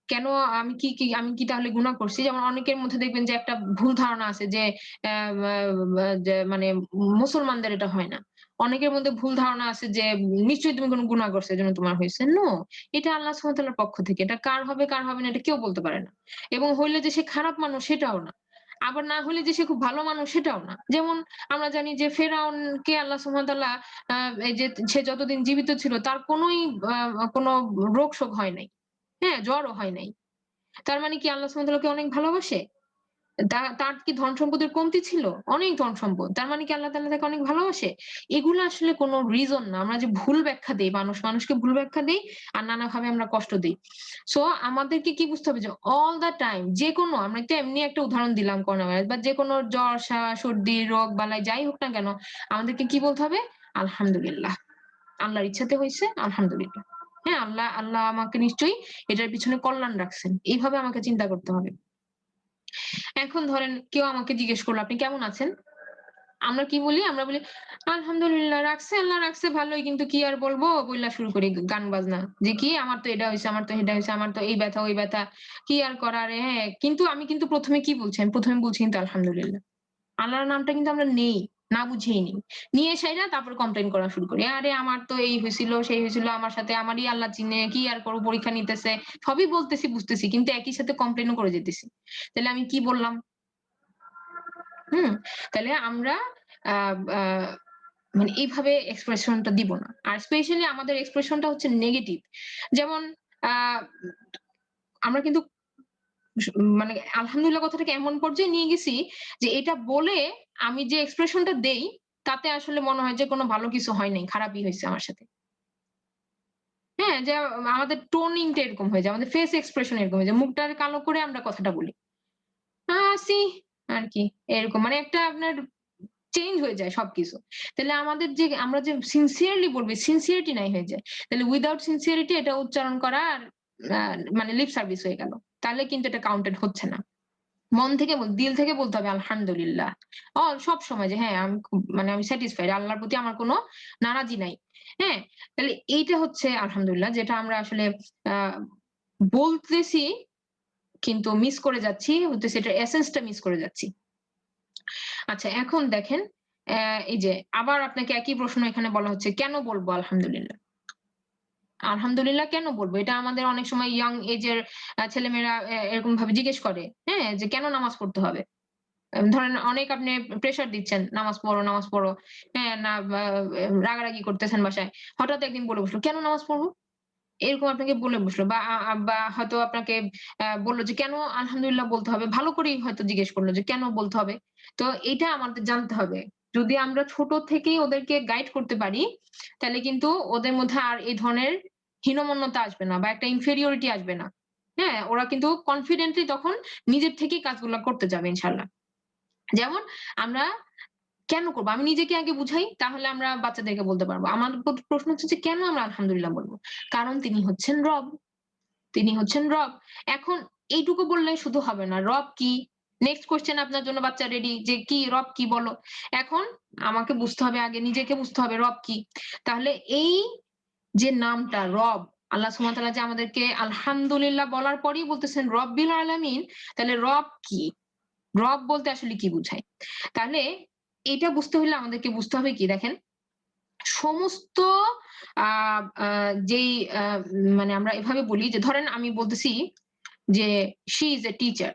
কেন আমি কি তাহলে গুনাহ করছি? যেমন অনেকের মধ্যে দেখবেন যে একটা ভুল ধারণা আছে যে অ্যা মা মা যে মানে মুসলমানদের এটা হয় না। অনেকের মধ্যে ভুল ধারণা আছে যে নিশ্চয়ই তুমি কোন গুনাহ করছো এজন্য তোমার হইছে। নো, এটা আল্লাহ সুবহানাহু ওয়া তাআলার পক্ষ থেকে। এটা কার হবে, কার হবে না এটা কেউ বলতে পারে না। এবং হইলে যে সে খারাপ মানুষ সেটাও না। আবার না হলে যে সে খুব ভালো মানুষ সেটাও না। যেমন আমরা জানি যে ফেরাউনকে আল্লাহ সুবহানাহু ওয়া তাআলা আ এই যে সে যতদিন জীবিত ছিল তার কোনো রোগ-শোক হয় নাই। হ্যাঁ? জ্বরও হয় নাই। তার মানে কি আল্লাহ সুবহানাহু ওয়া তাআলা কে অনেক ভালোবাসে? তার কি ধন সম্পদের কমতি ছিল? অনেক ধন সম্পদ। তার মানে কি আল্লাহ তাআলা তাকে অনেক ভালোবাসে? এগুলো আসলে কোনো রিজন না। আমরা যে ভুল ব্যাখ্যা দেই, মানুষকে ভুল ব্যাখ্যা দেই আর নানাভাবে আমরা কষ্ট দেই। সো আমাদেরকে কি বুঝতে হবে যে অল দ্যা টাইম যেকোনো আমরা তো এমনি একটা উদাহরণ দিলাম করোনা ভাইরাস বা যেকোনো জ্বর, সর্দি, রোগ বালাই যাই হোক না কেন আমাদেরকে কি বলতে হবে? আলহামদুলিল্লাহ। আল্লাহর ইচ্ছাতে হইছে আলহামদুলিল্লাহ। হ্যাঁ, আল্লাহ আমাকে নিশ্চয়ই এটার পিছনে কল্যাণ রাখছেন। এইভাবে আমাকে চিন্তা করতে হবে। এখন ধরেন কেউ আমাকে জিজ্ঞেস করলো, "আপনি কেমন আছেন?" আমরা কি বলি? আমরা বলি, "আলহামদুলিল্লাহ রাখছে আল্লাহ রাখছে ভালোই কিন্তু কি আর বলবো?" বইলা শুরু করি গান বাজনা। যে কি আমার তো এটা হইছে, আমার তো হেডা হইছে, আমার তো এই ব্যথা, ওই ব্যথা। কি আর করার? হ্যাঁ, কিন্তু আমি কিন্তু ১ম এ কি বলছি? আমি ১ম এ বলছি কিন্তু আলহামদুলিল্লাহ। আল্লাহর নামটা কিন্তু আমরা নেই। না বুঝেই নিই। নিয়ে সাইরা তারপর কমপ্লেইন করা শুরু করি। আরে আমার তো এই হইছিল, সেই হইছিল, আমার সাথে আমারই আল্লাহ চিনে, কি আর করব পরীক্ষা নিতেছে। সবই বলতেছি বুঝতেছি। কিন্তু একই সাথে কমপ্লেইন ও করে যেতেছি। তাইলে আমি কি বললাম? হুম? তাইলে আমরা আ আ মানে এইভাবে এক্সপ্রেশনটা দিব না। আর স্পেশালি আমাদের এক্সপ্রেশনটা হচ্ছে নেগেটিভ। যেমন আ আমরা কিন্তু মানে আলহামদুলিল্লাহ কথাটাকে এমন পর্যায়ে নিয়ে গেছি যে এটা বলে আমি যে এক্সপ্রেশনটা দেই তাতে আসলে মনে হয় যে কোনো ভালো কিছু হয় নাই, খারাপই হইছে আমার সাথে। হ্যাঁ? যে আমাদের টোনিং টা এরকম হয়ে যায়। আমাদের ফেস এক্সপ্রেশন এরকম হয়ে যায়। মুখটা কালো করে আমরা কথাটা বলি। আছি আরকি এরকম। মানে একটা আপনার চেঞ্জ হয়ে যায় সবকিছু। তাহলে আমাদের যে আমরা যে সিনসিয়ারলি বলবি, সিনসিয়ারিটি নাই হয়ে যায়। তাহলে উইথআউট সিনসিয়ারিটি এটা উচ্চারণ করা আর আ মানে লিপ সার্ভিস হয়ে গেল। তাহলে কিন্তু এটা কাউন্টেড হচ্ছে না। মন থেকে দিল থেকে বলতে হবে আলহামদুলিল্লাহ। সবসময় যে হ্যাঁ, আমি খুব মানে আমি স্যাটিসফাইড। আল্লাহর প্রতি আমার কোন নারাজি নাই। হ্যাঁ? তাহলে এইটা হচ্ছে আলহামদুলিল্লাহ যেটা আমরা আসলে আ বলতেছি কিন্তু মিস করে যাচ্ছি। হচ্ছে এটার এসেন্স টা মিস করে যাচ্ছি। আচ্ছা এখন দেখেন এই যে আবার আপনাকে একই প্রশ্ন এখানে বলা হচ্ছে, কেন বলবো আলহামদুলিল্লাহ? আলহামদুলিল্লাহ কেন বলব? এটা আমাদের অনেক সময় ইয়ং এজ এর ছেলেমেয়েরা এরকম ভাবে জিজ্ঞেস করে, হ্যাঁ? যে কেন নামাজ পড়তে হবে? ধরেন অনেক আপনি প্রেশার দিচ্ছেন, নামাজ পড়ো, নামাজ পড়ো। হ্যাঁ, না রাগারাগি করতেছেন বাসায়। হঠাৎ একদিন বলে বসলো, "কেন নামাজ পড়বো?" এরকম আপনাকে বলে বসলো বা বা হয়তো আপনাকে বলল যে, "কেন আলহামদুলিল্লাহ বলতে হবে?" ভালো করেই হয়তো জিজ্ঞেস করলো যে, "কেন বলতে হবে?" তো এইটা আমাদের জানতে হবে। যদি আমরা ছোট থেকেই ওদেরকে গাইড করতে পারি, তাহলে কিন্তু ওদের মধ্যে আর এই ধরনের হীনমন্যতা আসবে না বা একটা ইনফেরিয়রিটি আসবে না। হ্যাঁ? ওরা কিন্তু কনফিডেন্টলি তখন নিজের থেকেই কাজগুলা করতে যাবে ইনশাআল্লাহ। যেমন আমরা কেন করব? আমি নিজেকে আগে বুঝাই, তাহলে আমরা বাচ্চাদেরকে বলতে পারব। আমার প্রশ্ন হচ্ছে যে কেন আমরা আলহামদুলিল্লাহ বলব? কারণ তিনি হচ্ছেন রব। তিনি হচ্ছেন রব। এখন এইটুকু বললে শুধু হবে না। রব কি? নেক্সট কোয়েশ্চেন আপনার জন্য বাচ্চা রেডি যে কি রব কি বলো? এখন আমাকে বুঝতে হবে আগে নিজেকে বুঝতে হবে রব কি? তাহলে এই যে নামটা রব, আল্লাহ সুবহানাহু ওয়া তাআলা যে আমাদেরকে আলহামদুলিল্লাহ বলার পরেই বলতেছেন রব্বিল আলামিন, তাহলে রব কি? রব বলতে আসলে কি বুঝায়? তাহলে এটা বুঝতে হলে আমাদেরকে বুঝতে হবে কি দেখেন, সমস্ত আ আ যেই মানে আমরা এভাবে বলি যে ধরেন আমি বলতেছি যে "শি ইস a টিচার"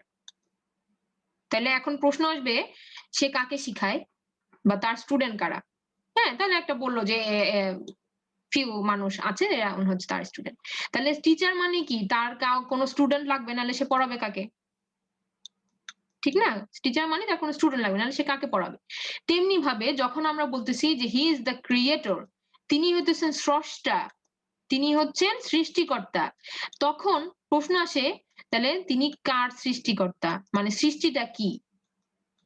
তাইলে এখন প্রশ্ন আসবে সে কাকে শিখায় বা তার স্টুডেন্ট কারা? হ্যাঁ? তাহলে একটা বলল যে ফিউ মানুষ আছে এরা হচ্ছে তার স্টুডেন্ট। তাহলে টিচার মানে কি? তার কোন স্টুডেন্ট লাগবে নাহলে সে পড়াবে কাকে? ঠিক না? টিচার মানে তার কোন স্টুডেন্ট লাগবে। নাহলে সে কাকে পড়াবে? তেমনি ভাবে যখন আমরা বলতেছি যে হি ইস দ্য ক্রিয়েটর, তিনি হইতেছেন স্রষ্টা, তিনি হচ্ছেন সৃষ্টিকর্তা। তখন প্রশ্ন আসে তাহলে তিনি কার সৃষ্টিকর্তা? মানে সৃষ্টিটা কি?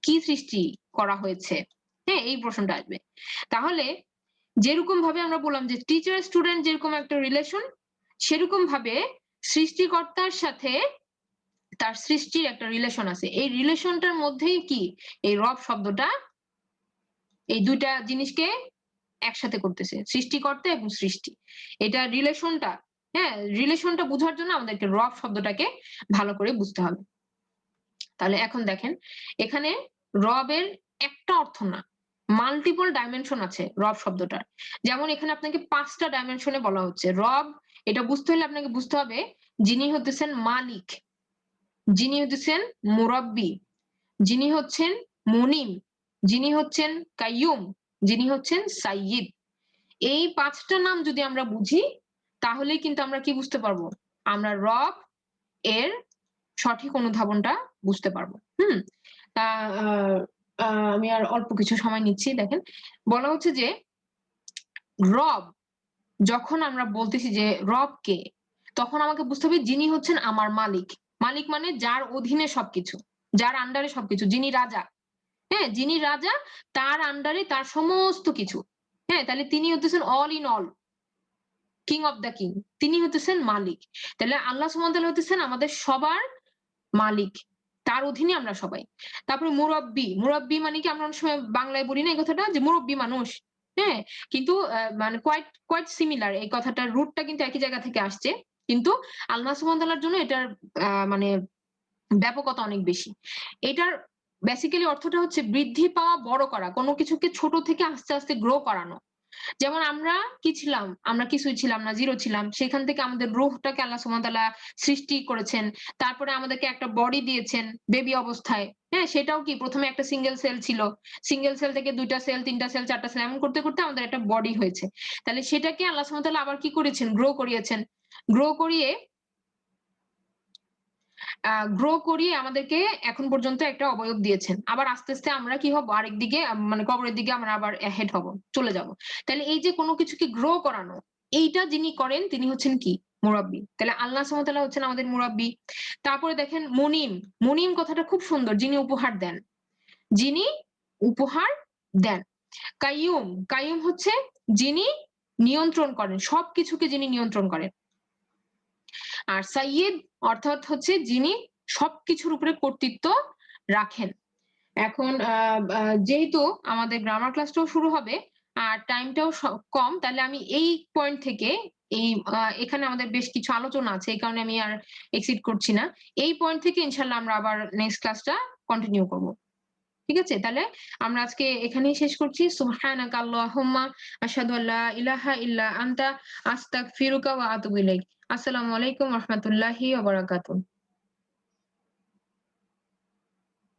কি সৃষ্টি করা হয়েছে? হ্যাঁ, এই প্রশ্নটা আসবে। তাহলে যেরকম ভাবে আমরা বললাম যে টিচার স্টুডেন্ট যেরকম একটা রিলেশন, সেরকম ভাবে সৃষ্টিকর্তার সাথে তার সৃষ্টির একটা রিলেশন আছে। এই রিলেশনটার মধ্যেই কি এই রব শব্দটা এই ২ টা জিনিসকে একসাথে করতেছে। সৃষ্টিকর্তা এবং সৃষ্টি। এটা রিলেশনটা, হ্যাঁ? রিলেশনটা বুঝার জন্য আমাদেরকে রব শব্দটাকে ভালো করে বুঝতে হবে। তাহলে এখন দেখেন, এখানে রবের একটা অর্থ না। মাল্টিপল ডাইমেনশন আছে রব শব্দটার। যেমন এখানে আপনাকে ৫ টা ডাইমেনশন এ বলা হচ্ছে। রব এটা বুঝতে হলে আপনাকে বুঝতে হবে যিনি হতেছেন মালিক, যিনি হতেছেন মুরাব্বি, যিনি হচ্ছেন মুনিম, যিনি হচ্ছেন কাইয়ুম, যিনি হচ্ছেন সাইয়্যিদ। এই ৫ টা নাম যদি আমরা বুঝি, তাহলেই কিন্তু আমরা কি বুঝতে পারবো? আমরা রব এর সঠিক অনুধাবনটা বুঝতে পারবো। হুম? তা আ আ আমি আর অল্প কিছু সময় নিচ্ছি দেখেন। বলা হচ্ছে যে রব যখন আমরা বলতেছি যে রব কে? তখন আমাকে বুঝতে হবে যিনি হচ্ছেন আমার মালিক। মালিক মানে যার অধীনে সবকিছু, যার আন্ডারে সবকিছু, যিনি রাজা। হ্যাঁ? যিনি রাজা তার আন্ডারে তার সমস্ত কিছু। হ্যাঁ? তাহলে তিনি হতেছেন all in all, king of the king. তিনি হতেছেন মালিক। তাহলে আল্লাহ সুবহানাহু ওয়া তাআলা হতেছেন আমাদের সবার মালিক। তার অধীনে আমরা সবাই। তারপরে মুরাব্বি, মুরাব্বি মানে কি আমরা অনেক সময় বাংলায় বলি না এই কথাটা যে মুরব্বি মানুষ। হ্যাঁ? কিন্তু মানে কোয়াইট সিমিলার এই কথাটার রুটটা কিন্তু একই জায়গা থেকে আসছে। কিন্তু আল্লাহ সুবহানাহু ওয়া তাআলার জন্য এটার মানে ব্যাপকতা অনেক বেশি। এটার বেসিক্যালি অর্থটা হচ্ছে বৃদ্ধি পাওয়া, বড় করা। কোন কিছুকে ছোট থেকে আস্তে, আস্তে গ্রো করানো। যেমন আমরা কি ছিলাম? আমরা কিছুই ছিলাম না, 0 ছিলাম। সেখান থেকে আমাদের রূহটাকে আল্লাহ সুবহানাহু ওয়া তাআলা সৃষ্টি করেছেন। তারপরে আমাদেরকে একটা বডি দিয়েছেন বেবি অবস্থায়। হ্যাঁ? সেটাও কি ১ম এ একটা সিঙ্গেল সেল ছিল। সিঙ্গেল সেল থেকে ২ টা সেল, ৩ টা সেল, ৪ টা সেল এমন করতে, করতে আমাদের একটা বডি হয়েছে। তাহলে সেটাকে আল্লাহ সুবহানাহু ওয়া তাআলা আবার কি করেছেন? গ্রো করিয়েছেন। গ্রো করিয়ে আ গ্রো করিয়ে আমাদেরকে এখন পর্যন্ত একটা অবয়ব দিয়েছেন। আবার আস্তে, আস্তে আমরা কি হব? আরেকদিকে মানে কবরের দিকে আমরা আবার হেড হব, চলে যাব। তাইলে এই যে কোন কিছুকে গ্রো করানো, এইটা যিনি করেন তিনি হচ্ছেন কি? মুরাব্বি। তাহলে আল্লাহ সুবহানাহু ওয়া তাআলা হচ্ছেন আমাদের মুরাব্বি। তারপরে দেখেন মুনিম, মুনিম কথাটা খুব সুন্দর, যিনি উপহার দেন। যিনি উপহার দেন। কাইয়ুম, কাইয়ুম হচ্ছে যিনি নিয়ন্ত্রণ করেন। সবকিছুকে যিনি নিয়ন্ত্রণ করেন। আর সাইয়্যিদ অর্থাৎ হচ্ছে যিনি সবকিছুর উপরে কর্তৃত্ব রাখেন। এখন যেহেতু আমাদের গ্রামার ক্লাসটাও শুরু হবে আর টাইমটাও কম, তাহলে আমি এই পয়েন্ট থেকে এই এখানে আমাদের বেশ কিছু আলোচনা আছে। এই কারণে আমি আর এক্সিড করছি না। এই পয়েন্ট থেকে ইনশাআল্লাহ আমরা আবার নেক্সট ক্লাসটা কন্টিনিউ করব। ঠিক আছে? তাহলে আমরা আজকে এখানেই শেষ করছি। সুবহানাকা আল্লাহুম্মা আশহাদু আল্লা ইলাহা ইল্লা আনতা আস্তাগফিরুকা ওয়া আতুবু ইলাইক। আসসালামু আলাইকুম ওয়া রাহমাতুল্লাহি ওয়া বারাকাতুহু।